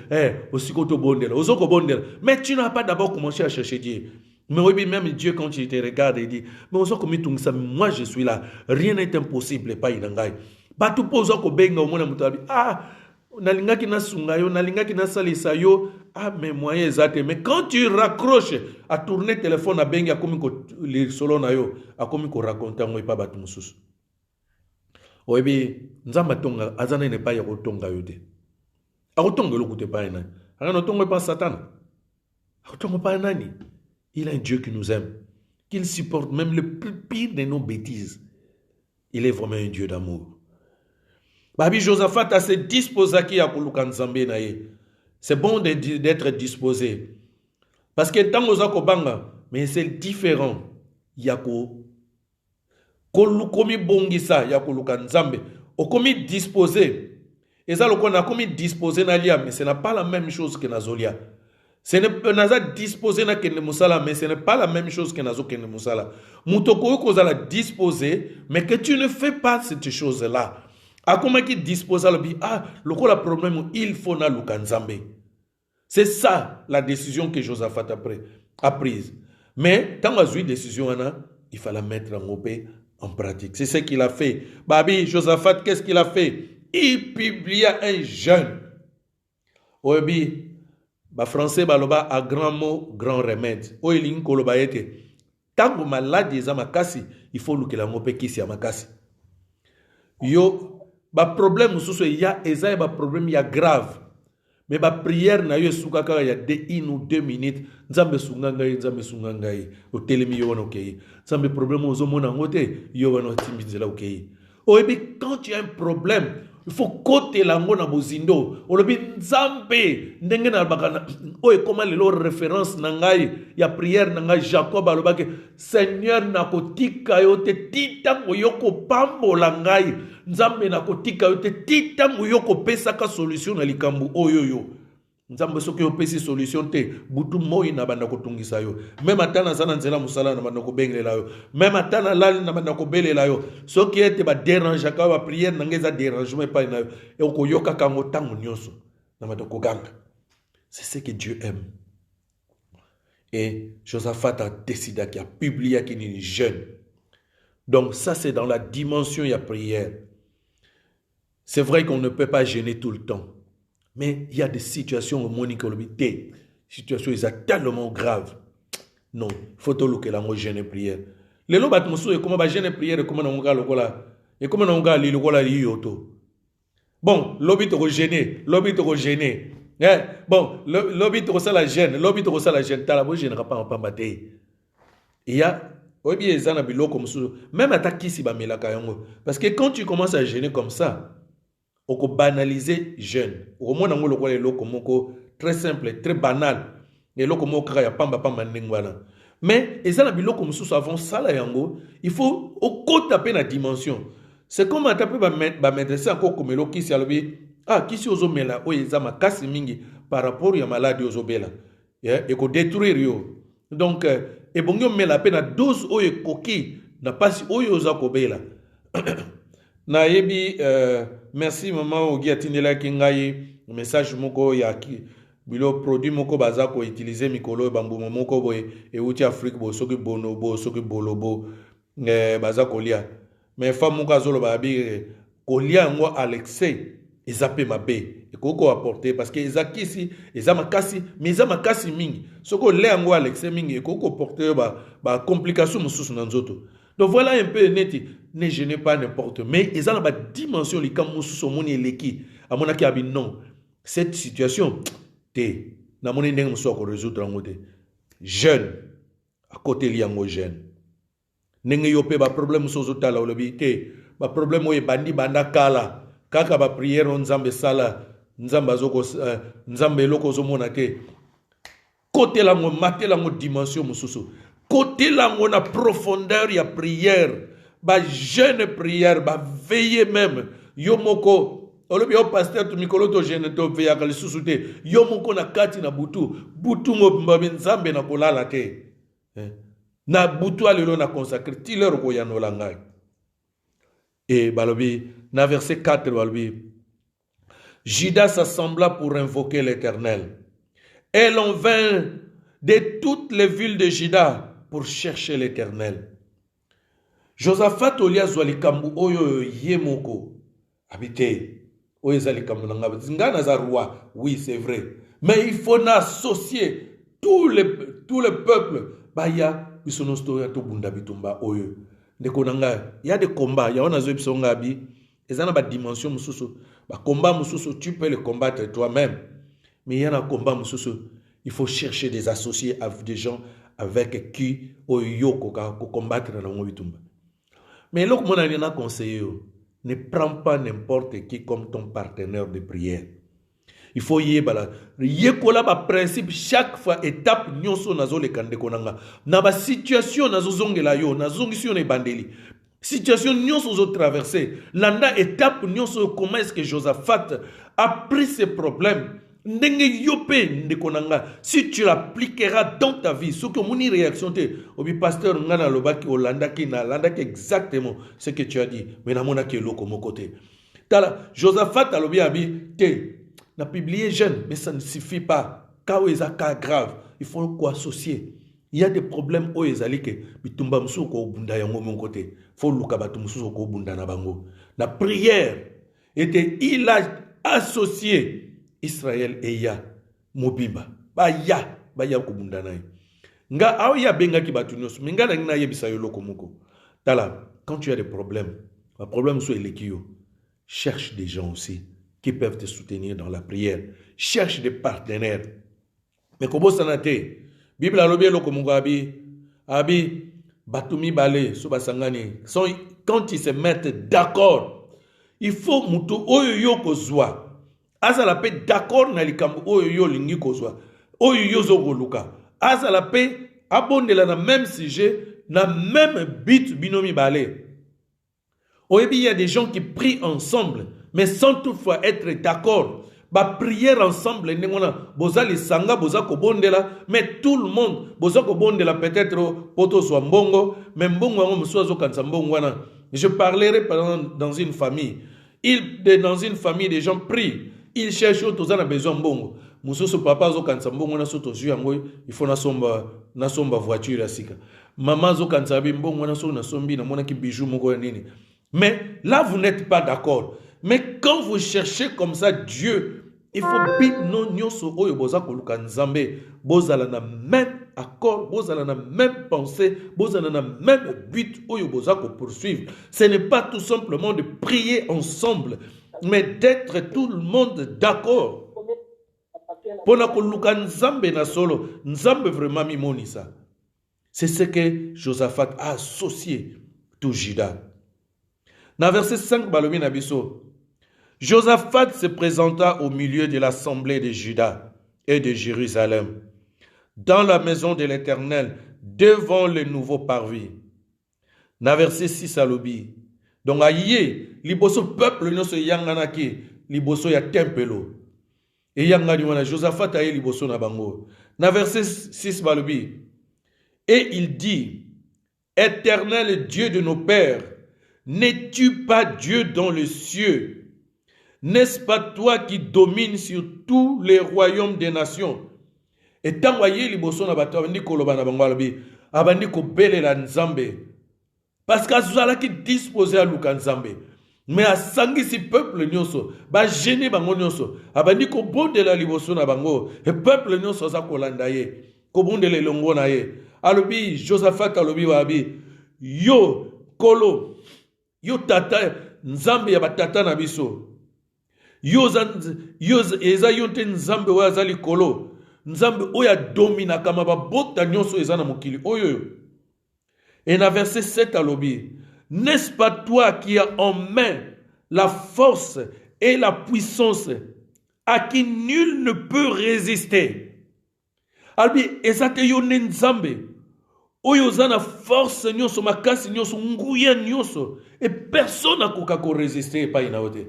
osikoto bondel, ozoko bondel. Mais tu n'as pas d'abord commencé à chercher Dieu. Mais oui, même Dieu, quand il te regarde, il dit, mais moi je suis là, rien n'est impossible, pas inangai. Batu po ozoko benga omona mutabi, nalingaki na sungayo, nalingaki na salisayo, mais moyen ezate. Mais quand tu raccroches à tourner téléphone à bengi, à komi ko li solo na yo, à komi ko raconter ngo ipa batu mususu. Oyebi, nzamba tonga, azana ne pa ya kotonga yo te. A kotonga lo kute pa ina. Ana no tonga pa Satan. A kotonga pa nani? Il est un Dieu qui nous aime, qu'il supporte même le plus pire de nos bêtises. Il est vraiment un Dieu d'amour. Babi Josaphat a se disposé à kuluka nzambe na ye. C'est bon d'être disposé. Parce que tant que banga, mais c'est différent. Yako kolukomi bongisa ya kuluka nzambe. Okomi disposé. Et ça le qu'on a commis disposé na lia, mais ce n'est pas la même chose que nazolia. Ce n'est pas disposé na kende musala, mais ce n'est pas la même chose que nazo kende musala. Mutoko kozala disposé, mais que tu ne fais pas cette chose-là. A comment qui dispose à l'obi, le problème, il faut na lukanzambe. C'est ça la décision que Josaphat a prise. Mais quand on a eu une décision, il fallait mettre en pratique. C'est ce qu'il a fait. Babi, Josaphat, qu'est-ce qu'il a fait? Il publia un jeûne. Obi, ba français baloba a grand mot, grand remède. Oiling koloba yete. Tango malade eza makasi, il faut luke la ngope kisi ya makasi. Yo, ba problème mususu ya eza ba problème ya grave. Mais ba prière na yo suka kaka ya 1 ou 2 minutes. Nzambe sunga ngai. O telemi yo wana okei. Nzambe problème ozo mona ngote yo wana timbinzela okei. Oyebi quand tu as un problème, il faut côté lango na bozindo. Olobi nzambe ndenge na bakana. Oye comment lelo référence na ngai ya prière na ngai Jacob alobaki Seigneur nakotika yo te titango yoko pambola ngai. Nzambe nakotika yo te titango yoko pesaka solution na likambu oyoyo. Nzambe soki yo pesi solution te butu moi na banda kotungisa yo. Même atana sana nzela musala na banda kobengelela yo. Même atana lali na banda kobelela yo. Soki ete ba dérange ka ba prière na ngeza dérangement pa na yo. E okoyoka kango tango nyonso na banda koganga. C'est ce que Dieu aime. Et Josaphat a décidé qu'il a publié qu'il est jeune. Donc ça c'est dans la dimension de la prière. C'est vrai qu'on ne peut pas gêner tout le temps. Mais il y a des situations où Monique Olobité, situations sont tellement graves. Non, il faut que la gêne prière. Les lots bat moussou et comment va gêner prière et comment on va et comment on va aller le yoto. Bon, l'obit te gêner, l'obit te gêner. Bon, l'obit te la gêne, l'obit te la gêne. T'as la bonne gênera pas en pambaté. Il y a obi ezana biloko moussou. Même attaque ici ba melaka yango. Parce que quand tu commences à gêner comme ça, on peut banaliser jeûne. Au moins, on a le très simple, très banal. Et le moko ya pamba pamba ndengwana. Mais et ça na biloko mususu avant ça la yango, il faut au taper la dimension. C'est comme à taper ba mettre ça encore comme le qui s'alobi. Kisi ozomela o ezama kasi mingi par rapport ya maladie ozobela. Et ko détruire yo. Donc et bongo mela pena dose o ekoki na pasi o yoza kobela. Na yebi merci maman ogi atindela kingai message moko ya ki bilo produit moko baza ko utiliser mikolo bambu moko boye e uti Afrique bo soki bonobo soki bolobo baza kolia mais femme moko azolo ba bi kolia ngo Alexei ezape mabe e koko apporter parce que ezakisi ezamakasi mais ezamakasi mingi soko le ngo Alexei mingi e koko porter ba complication mususu na nzoto. Donc voilà un peu net, ne gênez pas n'importe. Mais ils ont la dimension, les camous sont mon éleki. À mon avis, non. Cette situation, t'es, na mon énergie, nous résoudre en côté. Jeune, à côté liango jeune. N'engue yopé ba problème sur zota la olobi te. Ba problème oye bandi banda kala. Kaka ba prière on nzambe sala, nzamba zoko nzambe loko zomona te. Côté lango maté lango dimension mususu. Côté là, on a profondeur, il y a prière. Ba jeune prière, ba veiller même. Yomoko, olobi yo pasteur tu mikolo to jeune to veiller kali susute. Yomoko na kati na butu, butu ngo mbabenzambe na kolala te. Na butu alelo na consacré tilero ko yano langai. Et balobi na verset 4 balobi Judas s'assembla pour invoquer l'Éternel. Et l'on vint de toutes les villes de Juda pour chercher l'Éternel. Josaphat olia zwalikambu oyo yemoko habité oyo zalikambu nanga zingana za roi, oui c'est vrai, mais il faut associer tout le peuple baya bisonosto ya to bunda bitumba oyo ndeko nanga il y a des combats ya wana zo bisonga bi ezana ba dimension mususu ba combat mususu tu peux le combattre toi-même, mais il y a un combat mususu il faut chercher des associés avec des gens avec qui oyoko ko combattre na ngobitumba. Mais loko mona ni na conseiller ne prends pas n'importe qui comme ton partenaire de prière. Il faut yebala yekola ba principe chaque fois étape nyonso nazo le kande konanga na ba situation nazo zongela yo nazongisio ne bandeli situation nyonso zo traverser landa étape nyonso comment est-ce que Josaphat a pris ses problèmes Ndenge yope ndekonanga, si tu l'appliqueras dans ta vie, ce que mon réaction te, obi pasteur ngana lobaki olandaki na landaki exactement ce que tu as dit, mais na mona ke loko mon côté. Tala Josaphat alobi abi te, na publié jeune, mais ça ne suffit pas. Quand ils ont cas grave, il faut quoi associer. Il y a des problèmes où ils allaient que bitumba musu ko bunda yango mon côté. Faut luka batu musu ko bunda na bango. La prière était, il a associé Israël et Ya Mobimba. Ba ya ko bunda na. Nga aw ya benga ki batu nyos, minga na ngina yebisa yo loko moko. Tala, quand tu as des problèmes, un problème sur l'équio, cherche des gens aussi qui peuvent te soutenir dans la prière. Cherche des partenaires. Mais comment ça n'a été? Bible a lobby lo komungo abi batumi bale so basangani. Quand ils se mettent d'accord, il faut mutu oyo yo kozwa. Asa la paix d'accord na likambo oyo yo lingi kozwa. Oyo yo zo goluka. Asa la paix abondela na même sujet, na même but binomi bale. Oyebi, il y a des gens qui prient ensemble, mais sans toutefois être d'accord. Ba prière ensemble, boza sanga boza ko bondela, mais tout le monde boza ko bondela peut-être poto so mbongo, mais mbongo ngo msozo kanza mbongo wana. Je parlerai dans une famille. Dans une famille, des gens prient, ils cherchent tous en besoin mbongo. Musoso papa zo kanza mbongo na soto zu yango, il faut na somba voiture asika. Maman zo kanza mbongo na so na sombi na mona ki bijou moko nini. Mais là vous n'êtes pas d'accord. Mais quand vous cherchez comme ça Dieu, il faut bit non nyoso oyo boza koluka nzambe, bozala na même accord, bozala na même pensée, bozala na même but oyo boza ko poursuivre. Ce n'est pas tout simplement de prier ensemble, mais d'être tout le monde d'accord. Pona koluka nzambe na solo, nzambe vraiment mimoni ça. C'est ce que Josaphat a associé tout Juda. Dans verset 5 balobi na biso, Josaphat se présenta au milieu de l'assemblée de Juda et de Jérusalem, dans la maison de l'Éternel, devant le nouveau parvis. Na verset 6 alobi. Donc aïe, liboso peuple no se yanganaki, liboso ya tempelo. Et yangani wana Josaphat aïe liboso na bango. Na verset 6 balobi. Et il dit, Éternel Dieu de nos pères, n'es-tu pas Dieu dans les cieux? N'est-ce pas toi qui domines sur tous les royaumes des nations? Et tant voyez liboso na bato abandi koloba na bango alobi, abandi ko belela nzambe. Parce qu'azala ki disposé à luka nzambe. Mais a sangi si peuple nyonso, ba gêné bango nyonso, abandi ko bondela liboso na bango, et peuple nyonso za kolanda ye, ko bondela longo na ye. Alobi Josaphat alobi wabi, yo kolo, yo tata nzambe ya batata na biso. Eza yonte nzambe wa azali kolo, nzambe oya domina kama babota nyonso eza na mokili oyo. Et na verset 7 alobi, n'est-ce pas toi qui as en main la force et la puissance, à qui nul ne peut résister? Albi ezate yone nzambe oyo zana force nyonso makasi nyonso nguya nyonso, et personne n'a ko résister pa inaote.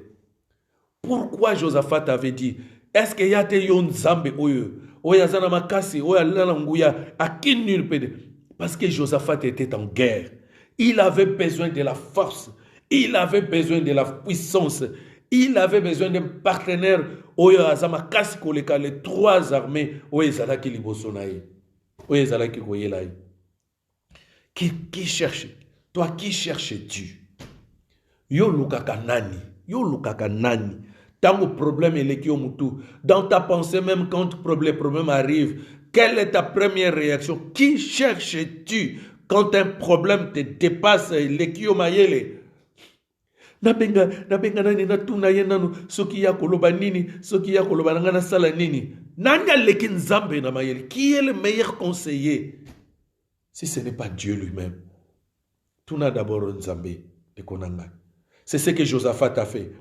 Pourquoi Josaphat avait dit, est-ce qu'il y a des yon nzambe oyo, oya zana makasi, oya lana nguya, à qui nul peut? Parce que Josaphat était en guerre. Il avait besoin de la force, il avait besoin de la puissance, il avait besoin d'un partenaire, oya azama kasi koleka les trois armées, oya zalaki libosonaï, oya zalaki koyelaï. Qui cherche? Toi, qui cherches-tu? Yo lukaka nani? Yo lukaka nani? Tant problème est le mutu. Dans ta pensée, même quand le problème arrive, quelle est ta première réaction? Qui cherches-tu quand un problème te dépasse? Le mayele. Nabenga nani na tuna ye nanu soki ya koloba nini soki ya koloba nanga na sala nini nanya leki nzambe na mayele. Qui est le meilleur conseiller si ce n'est pas Dieu lui-même? Tuna d'abord nzambe de konanga. C'est ce que Josaphat a fait.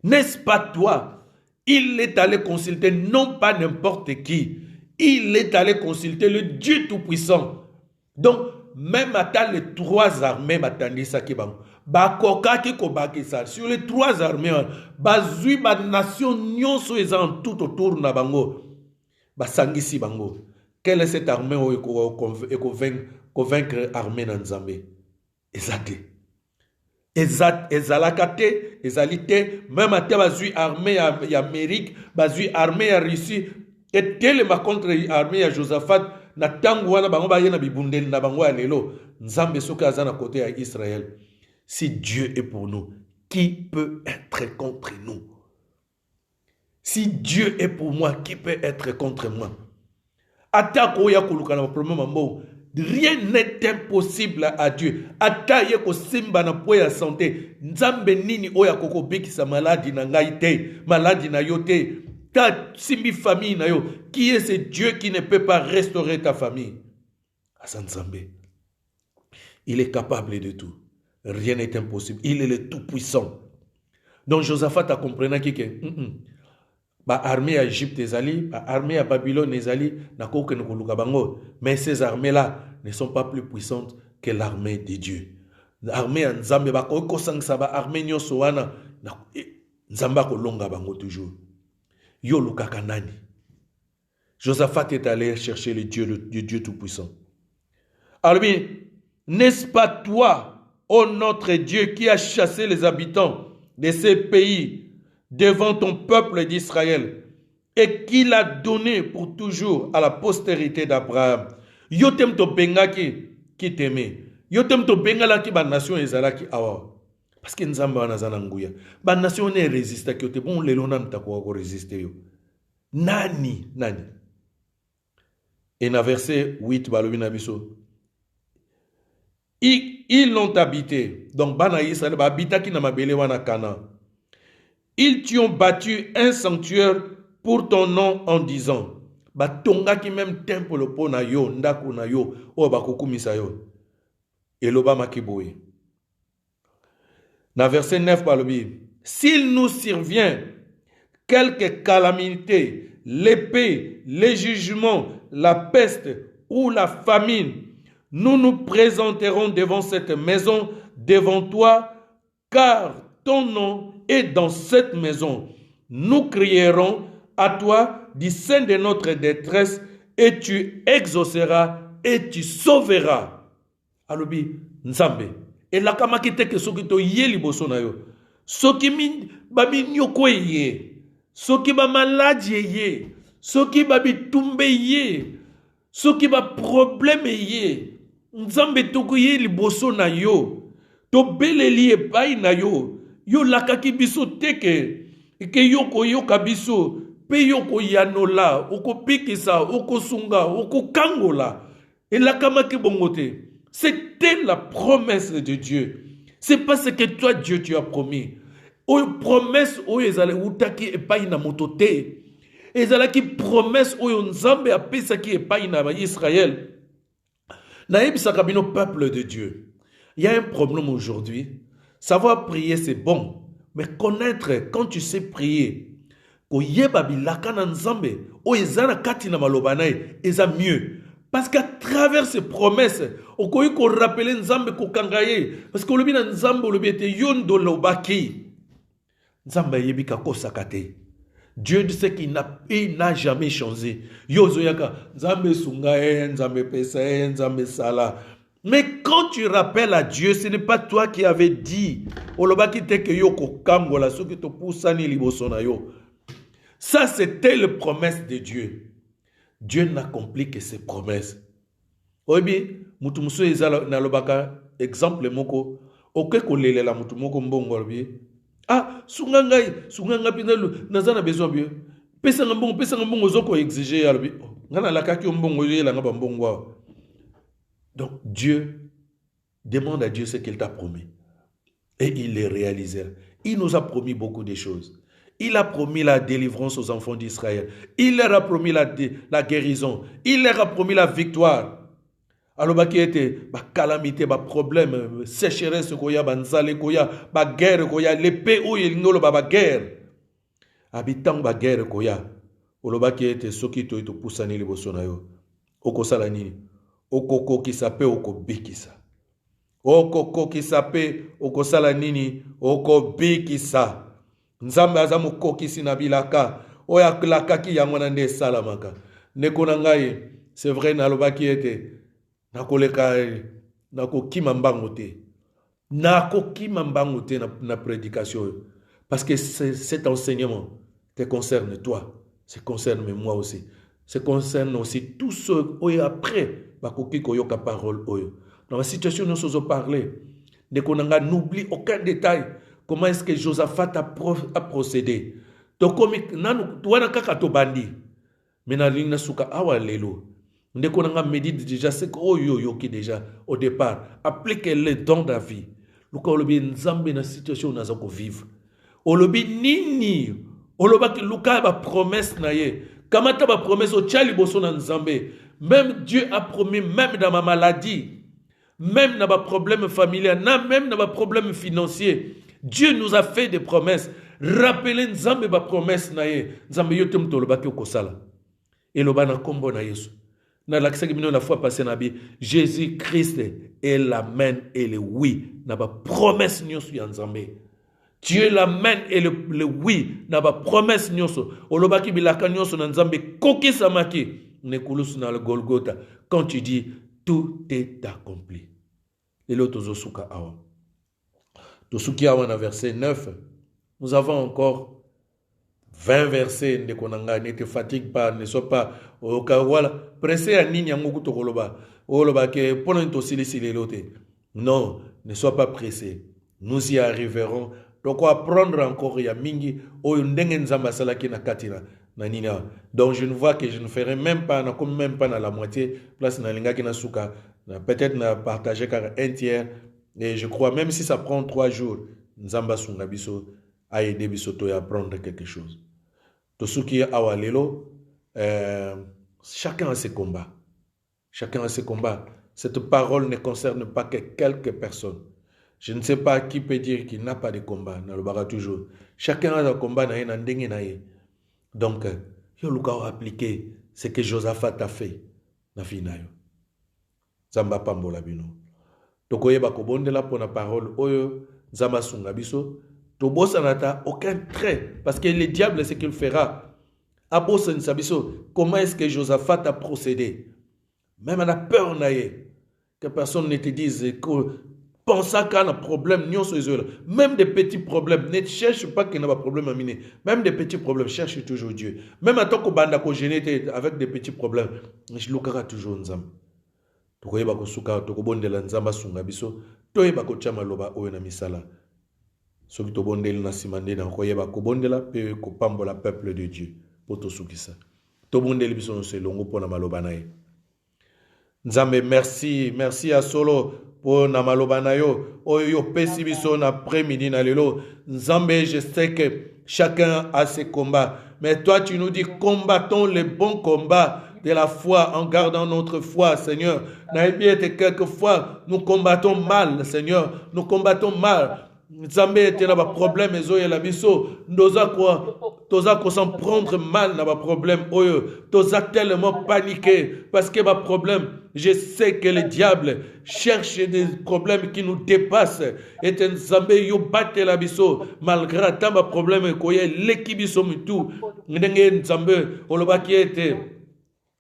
N'est-ce pas toi? Il est allé consulter non pas n'importe qui. Il est allé consulter le Dieu Tout-Puissant. Donc, même ata les 3 armées batandisaki bango bakokaki kobakisa sur les 3 armées bazwi banation nyonso eza en tout autour na bango basangisi bango. Quelle est cette armée oyo convaincre armée na Nzambe? Ezate ezalaka te ezali te même ata bazwi armée ya Amérique bazwi armée ya Russie etelema contre armée ya Josaphat na tango wana bango baye na bibundeli na bango ya lelo. Nzambe soki aza na côté ya Israël, si Dieu est pour nous, qui peut être contre nous? Si Dieu est pour moi, qui peut être contre moi? Atako ya kuluka na problème mambo. Rien n'est impossible à Dieu. Ata ye ko simba na po ya santé. Nzambe nini oya koko bikisa maladie na ngai te, maladie na yo te. Ta simbi famille na yo. Qui est ce Dieu qui ne peut pas restaurer ta famille? Asa Nzambe. Il est capable de tout. Rien n'est impossible. Il est le tout-puissant. Donc Josaphat a compris que ba armée à Égypte ezali, ba armée à Babylone ezali, nako ne koluka bango. Mais ces armées-là ne sont pas plus puissantes que l'armée de Dieu. L'armée en Nzambe ba ko sang sa ba armée nyonso wana Nzamba ko longa bango toujours. Yo lukaka nani? Josaphat est allé chercher le Dieu tout-puissant. Alors bien, n'est-ce pas toi, ô notre Dieu, qui a chassé les habitants de ces pays devant ton peuple d'Israël et qui l'a donné pour toujours à la postérité d'Abraham? Yo tem to bengaki qui t'aimait. Yo tem to bengalaki ba nation ezalaki awa. Parce que Nzamba wana zana nguya. Ba nation ne résiste ki te bon lelo na mtako ko résister yo. Nani. Et na verset 8 balobi na biso. Ils l'ont habité. Donc bana Israël ba habitaki na mabele wana Canaan. Ils t'y ont bâti un sanctuaire pour ton nom en disant, batonga ki même temple po na yo, ndako na yo, o bakokumisa yo. Eloba makiboye. Na verset 9 balobi, s'il nous survient quelque calamité, l'épée, les jugements, la peste ou la famine, nous nous présenterons devant cette maison, devant toi, car ton nom est dans cette maison. Nous crierons à toi du sein de notre détresse et tu exauceras et tu sauveras. Alobi, Nzambe. Et la kamakite ke soki to ye liboso na yo. Soki babi nyoko ye. Soki ba maladie ye. Soki babi tumbe ye. Soki ba problème ye. Nzambe toko ye liboso na yo. To beleli epai na yo. Yo lakaki biso teke. Eke yoko yoka biso. Pe yoko yanola. Oko pikisa. Oko sunga. Oko kangola. Et la kamaki bongote. C'était la promesse de Dieu. C'est parce que toi, Dieu, tu as promis. Oyo promesse oyo ezala utaki epai na motote. Ezala ki promesse oyo Nzambe apesaki epai na Israël. Naebisaka bino peuple de Dieu. Il y a un problème aujourd'hui. Savoir prier, c'est bon. Mais connaître, quand tu sais prier, koyeba bilaka na Nzambe, oyo ezana kati na malobanae, eza mieux. Parce qu'à travers ces promesses, on peut rappeler Nzambe kokangaye. Parce que le bien Nzambe le bien était yondo lobaki. Nzambe yebika kosakate. Dieu sait qu'il n'a jamais changé. Yozo yaka Nzambe sungaye, Nzambe pesaye, Nzambe sala. Mais quand tu rappelles à Dieu, ce n'est pas toi qui avais dit. Olobaki te ke yo kokangola soki to pusani liboso na yo. Ça c'était la promesse de Dieu. Dieu n'accomplit que ses promesses. Obi, mutu muso ezala na lobaka exemple moko, oke kolelela mutu moko mbongo obi. Ah, sunganga pinalu nazana besoin bien. Pesa ngambongo zoko exiger albi. Ngana la kaki mbongo yela ngaba mbongo. Donc Dieu demande à Dieu ce qu'il t'a promis et il les réalisera. Il nous a promis beaucoup de choses. Il a promis la délivrance aux enfants d'Israël. Il leur a promis la guérison. Il leur a promis la victoire. Alors, bah, qui était, bah, calamité, bah, problème, sécheresse, koya, bah, nzale, koya, bah, guerre, koya, l'épée, où il n'y a pas, bah, guerre. Habitant, bah, guerre, koya. Alors, bah, qui était, soki, to, poussani, les bosonayo. Oko salanini. okokokisa pe okobikisa. Okokokisa pe okosala nini okobikisa. Nzambe aza mokokisi na bilaka oyo akolakaki yango na nde esalamaka. Ndeko na ngai, c'est vrai nalobaki ete nakoleka nakokima mbango te. Nakokima mbango te na prédication. Parce que cet enseignement te concerne toi, ça concerne moi aussi. Ça concerne aussi tous ceux qui après bakoki koyoka parole oyo. Dans la situation nous sommes parlé, n'oublie aucun détail. Comment est-ce que Josaphat a procédé? Donc comme tuana kaka to bandi. Mena lina suka awa lelo. Ndeko nanga médite déjà c'est que oyo qui déjà au départ applique les dons de la vie. Luka olobi nzambe na situation naza ko vivre. Olobi nini? Olobaki luka ba promesse na ye. Kamata ba promesse o tchali boso na nzambe. Même Dieu a promis même dans ma maladie, même dans ma problème familial, même dans ma problème financier. Dieu nous a fait des promesses. Rappelez nzambe ba promesse na ye. Nzambe yote mtolobaki okosala. Et le bana kombo na Yesu. Na l'accès que la fois passée na bi Jésus Christ est l'amen et le oui. Na ba promesse nyoso ya nzambe. Dieu l'amen et le oui. Na ba promesse nyoso. Olobaki bilaka nyoso na nzambe koki samaki. Nekulusu na le Golgotha. Quand tu dis tout est accompli. Et l'autre zosuka awa. Tosuki awa na verset 9. Nous avons encore 20 versets de konanga, ne te fatigue pas, ne sois pas voilà, pressé à nini yango kuto koloba. Oloba ke pona to sili lote. Non, ne sois pas pressé. Nous y arriverons. Donc on va prendre encore ya mingi o ndenge nzamba salaki na katina na nina. Donc je ne vois que je ne ferai même pas na la moitié place na linga ki na suka. Peut-être na partager car un tiers et je crois même si ça prend 3 jours, nzamba sunga biso a aider biso to ya prendre quelque chose. Tosuki awalelo, chacun a ses combats. Chacun a ses combats. Cette parole ne concerne pas que quelques personnes. Je ne sais pas qui peut dire qu'il n'a pas de combat. Toujours. Chacun a un combat. Donc, il faut appliquer ce que Josaphat a fait. Zamba pambola bino. Tokoye bakobondela pour la parole. Oyo zamba sunga biso. Tobosa nata aucun trait. Parce que le diable, c'est qu'il fera. Abosa nsabiso. Comment est-ce que Josaphat a procédé? Même à la peur naïe. Que personne ne te dise que pense à un problème. Même des petits problèmes. Ne cherche pas qu'il n'y a pas de problème à miner. Même des petits problèmes. Cherche toujours Dieu. Même en tant que banda ko génété avec des petits problèmes. Je l'okara toujours nzam. Tokoye bako suka. Toko bondela nzamba sunga biso. Toye bako chama loba oyo na misala. Soki to bondeli na simande na koyeba ko bondela pe ko pambola peuple de Dieu poto sukisa to bondeli biso no selongo pona maloba na ye. Nzambe merci à solo pour na maloba na yo oyo pesi biso na après-midi na lelo. Nzambe, je sais que chacun a ses combats, mais toi tu nous dis combattons les bons combats de la foi en gardant notre foi, Seigneur. Quelquefois nous combattons mal, Seigneur, nous combattons mal. Nzambe était là problème ezo la biso ndoza ko s'en prendre mal na ba problème oyo toza tellement paniqué parce que ba problème je sais que le diable cherche des problèmes qui nous dépassent et nzambe yo batte la biso malgré tant ba problème ko ye l'équibiso mutu ndenge nzambe olobaki ete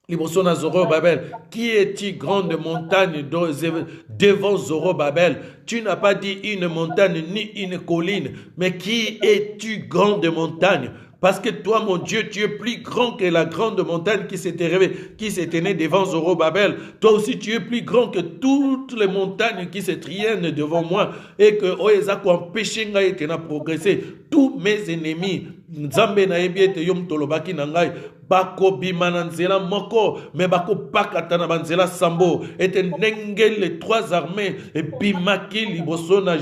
Libosona Zorobabel, qui est-tu grande montagne devant Zorobabel? Tu n'as pas dit une montagne ni une colline, mais qui es-tu grande montagne? Parce que toi, mon Dieu, tu es plus grand que la grande montagne qui s'est tenue devant Zorobabel. Toi aussi, tu es plus grand que toutes les montagnes qui se triennent devant moi. Et que Oezako empêché et que n'a progressé. Tous mes ennemis, Nzambe na ebiete yom tolobaki nangai. Bako bimana nzela moko, mais bako pakata na banzela sambo. Et nenge les 3 armées, et bimaki liboso na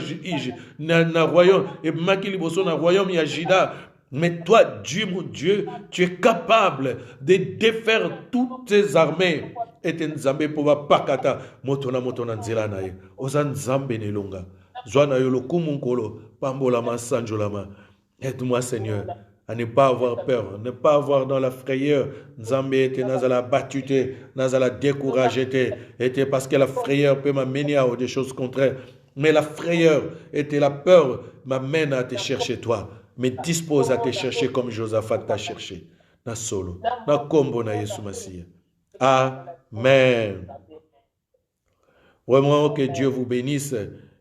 royaume, et bimaki liboso na royaume ya Juda. Mais toi, Dieu, mon Dieu, tu es capable de défaire toutes tes armées. Et nzambe pova pakata, motona nzela na ye. Oza nzambe nelonga. Zwana yolo kumunkolo, pambola ma sanjolama. Aide-moi, Seigneur, à ne pas avoir peur, ne pas avoir dans la frayeur. Nzambe était nazala battuté, nazala découragé, était parce que la frayeur peut m'amener à des choses contraires. Mais la frayeur était la peur m'amène à te chercher toi, me dispose à te chercher comme Josaphat t'a cherché. Na solo, na kombo na Yesu Masiya. Amen. Vraiment que Dieu vous bénisse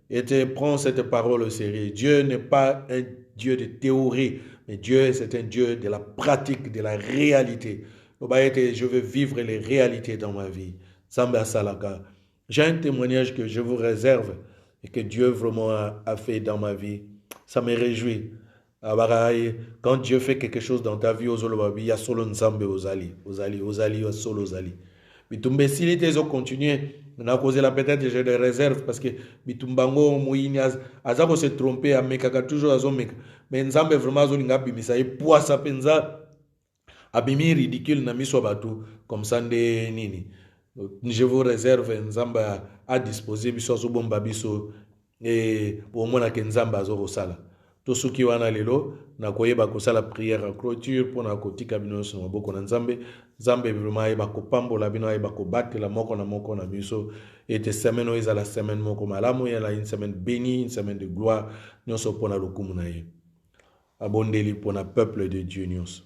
et prends cette parole au sérieux. Dieu n'est pas un Dieu de théorie, mais Dieu c'est un Dieu de la pratique, de la réalité. Je veux vivre les réalités dans ma vie. Samba Salaka. J'ai un témoignage que je vous réserve et que Dieu vraiment a fait dans ma vie. Ça me réjouit. Quand Dieu fait quelque chose dans ta vie, il y a solo Nzambe ozali, solo ozali. Bitumbe s'il était continuer, on a causé la peut-être j'ai des réserves parce que bitumbango moyini azako se tromper à mekaka toujours azomeka. Mais Nzambe vraiment azolinga bimisa et poisa penza abimi ridicule na miso batu comme ça nde nini. Je vous réserve Nzambe à disposer biso azobomba biso et au moins que Nzambe azoko sala. To soki wana lelo na koyeba kosala prière en clôture pour na kotika bino so maboko na Nzambe. Nzambe vraiment yeba kopambola bino yeba kobatela moko na biso et te semaine oyo ezala semaine moko malamu yala une semaine bénie, une semaine de gloire nyonso pona lokumu na ye. Abondeli pona peuple de Dieu nyonso.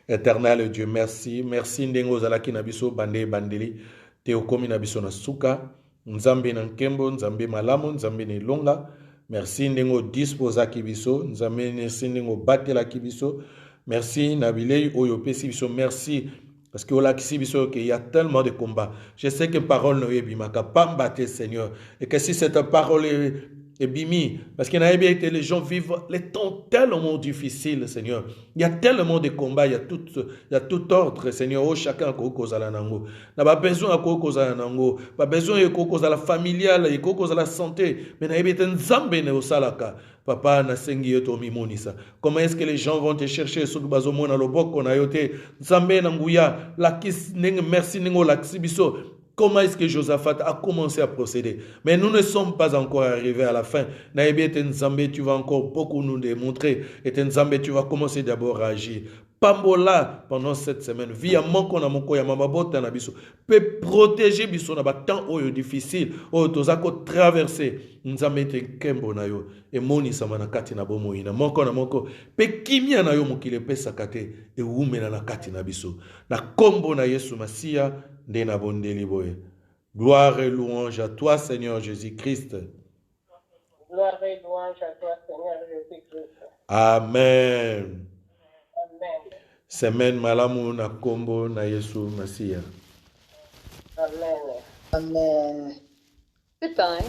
Éternel Dieu, merci. Merci ndengo ozalaki na biso bande bandeli te okomi na biso na suka. Nzambe na nkembo, Nzambe malamu, Nzambe na elonga. Merci ndengo disposaki biso, Nzambe merci ndengo batelaki biso. Merci nabilei oyo pesi biso, merci parce que olakisi biso qu'il y a tellement de combats. Je sais que parole no yebimaka pamba te Seigneur et que si cette parole est bimi parce que les gens vivent les temps tellement difficiles Seigneur. Il y a tellement de combats, il y a tout ordre Seigneur. Oh chacun ko kozala nango. Na ba besoin ko kozala nango, ba besoin ko kozala familial, ko kozala santé, mais na yebete Nzambe ne osalaka. Papa nasengi yo to mimonisa. Comment est-ce que les gens vont te chercher sur bazomona loboko na yote Nzambe na nguya la kis ning merci ningo la ksibiso. Comment est-ce que Josaphat a commencé à procéder? Mais nous ne sommes pas encore arrivés à la fin. Naïbi Nzambe, tu vas encore beaucoup nous démontrer. Et Nzambe, tu vas commencer d'abord à agir. Pambola pendant cette semaine. Via moko na moko ya mamabota na biso. Peut protéger biso na ba temps oyo difficile. Oyo tozako traverser. Nzambe te kembo na yo. E moni sama na kati na bomo ina. Moko na moko. Pe kimia na yo mokile pesa kate. E umena na kati na biso. Na kombo na Yesu Masia. Gloire et louange à toi, Seigneur Jésus-Christ. Gloire et louange à toi, Seigneur Jésus-Christ. Amen. Amen. Semaine malamu na kombo na Yesu Masia. Amen. Amen. Goodbye.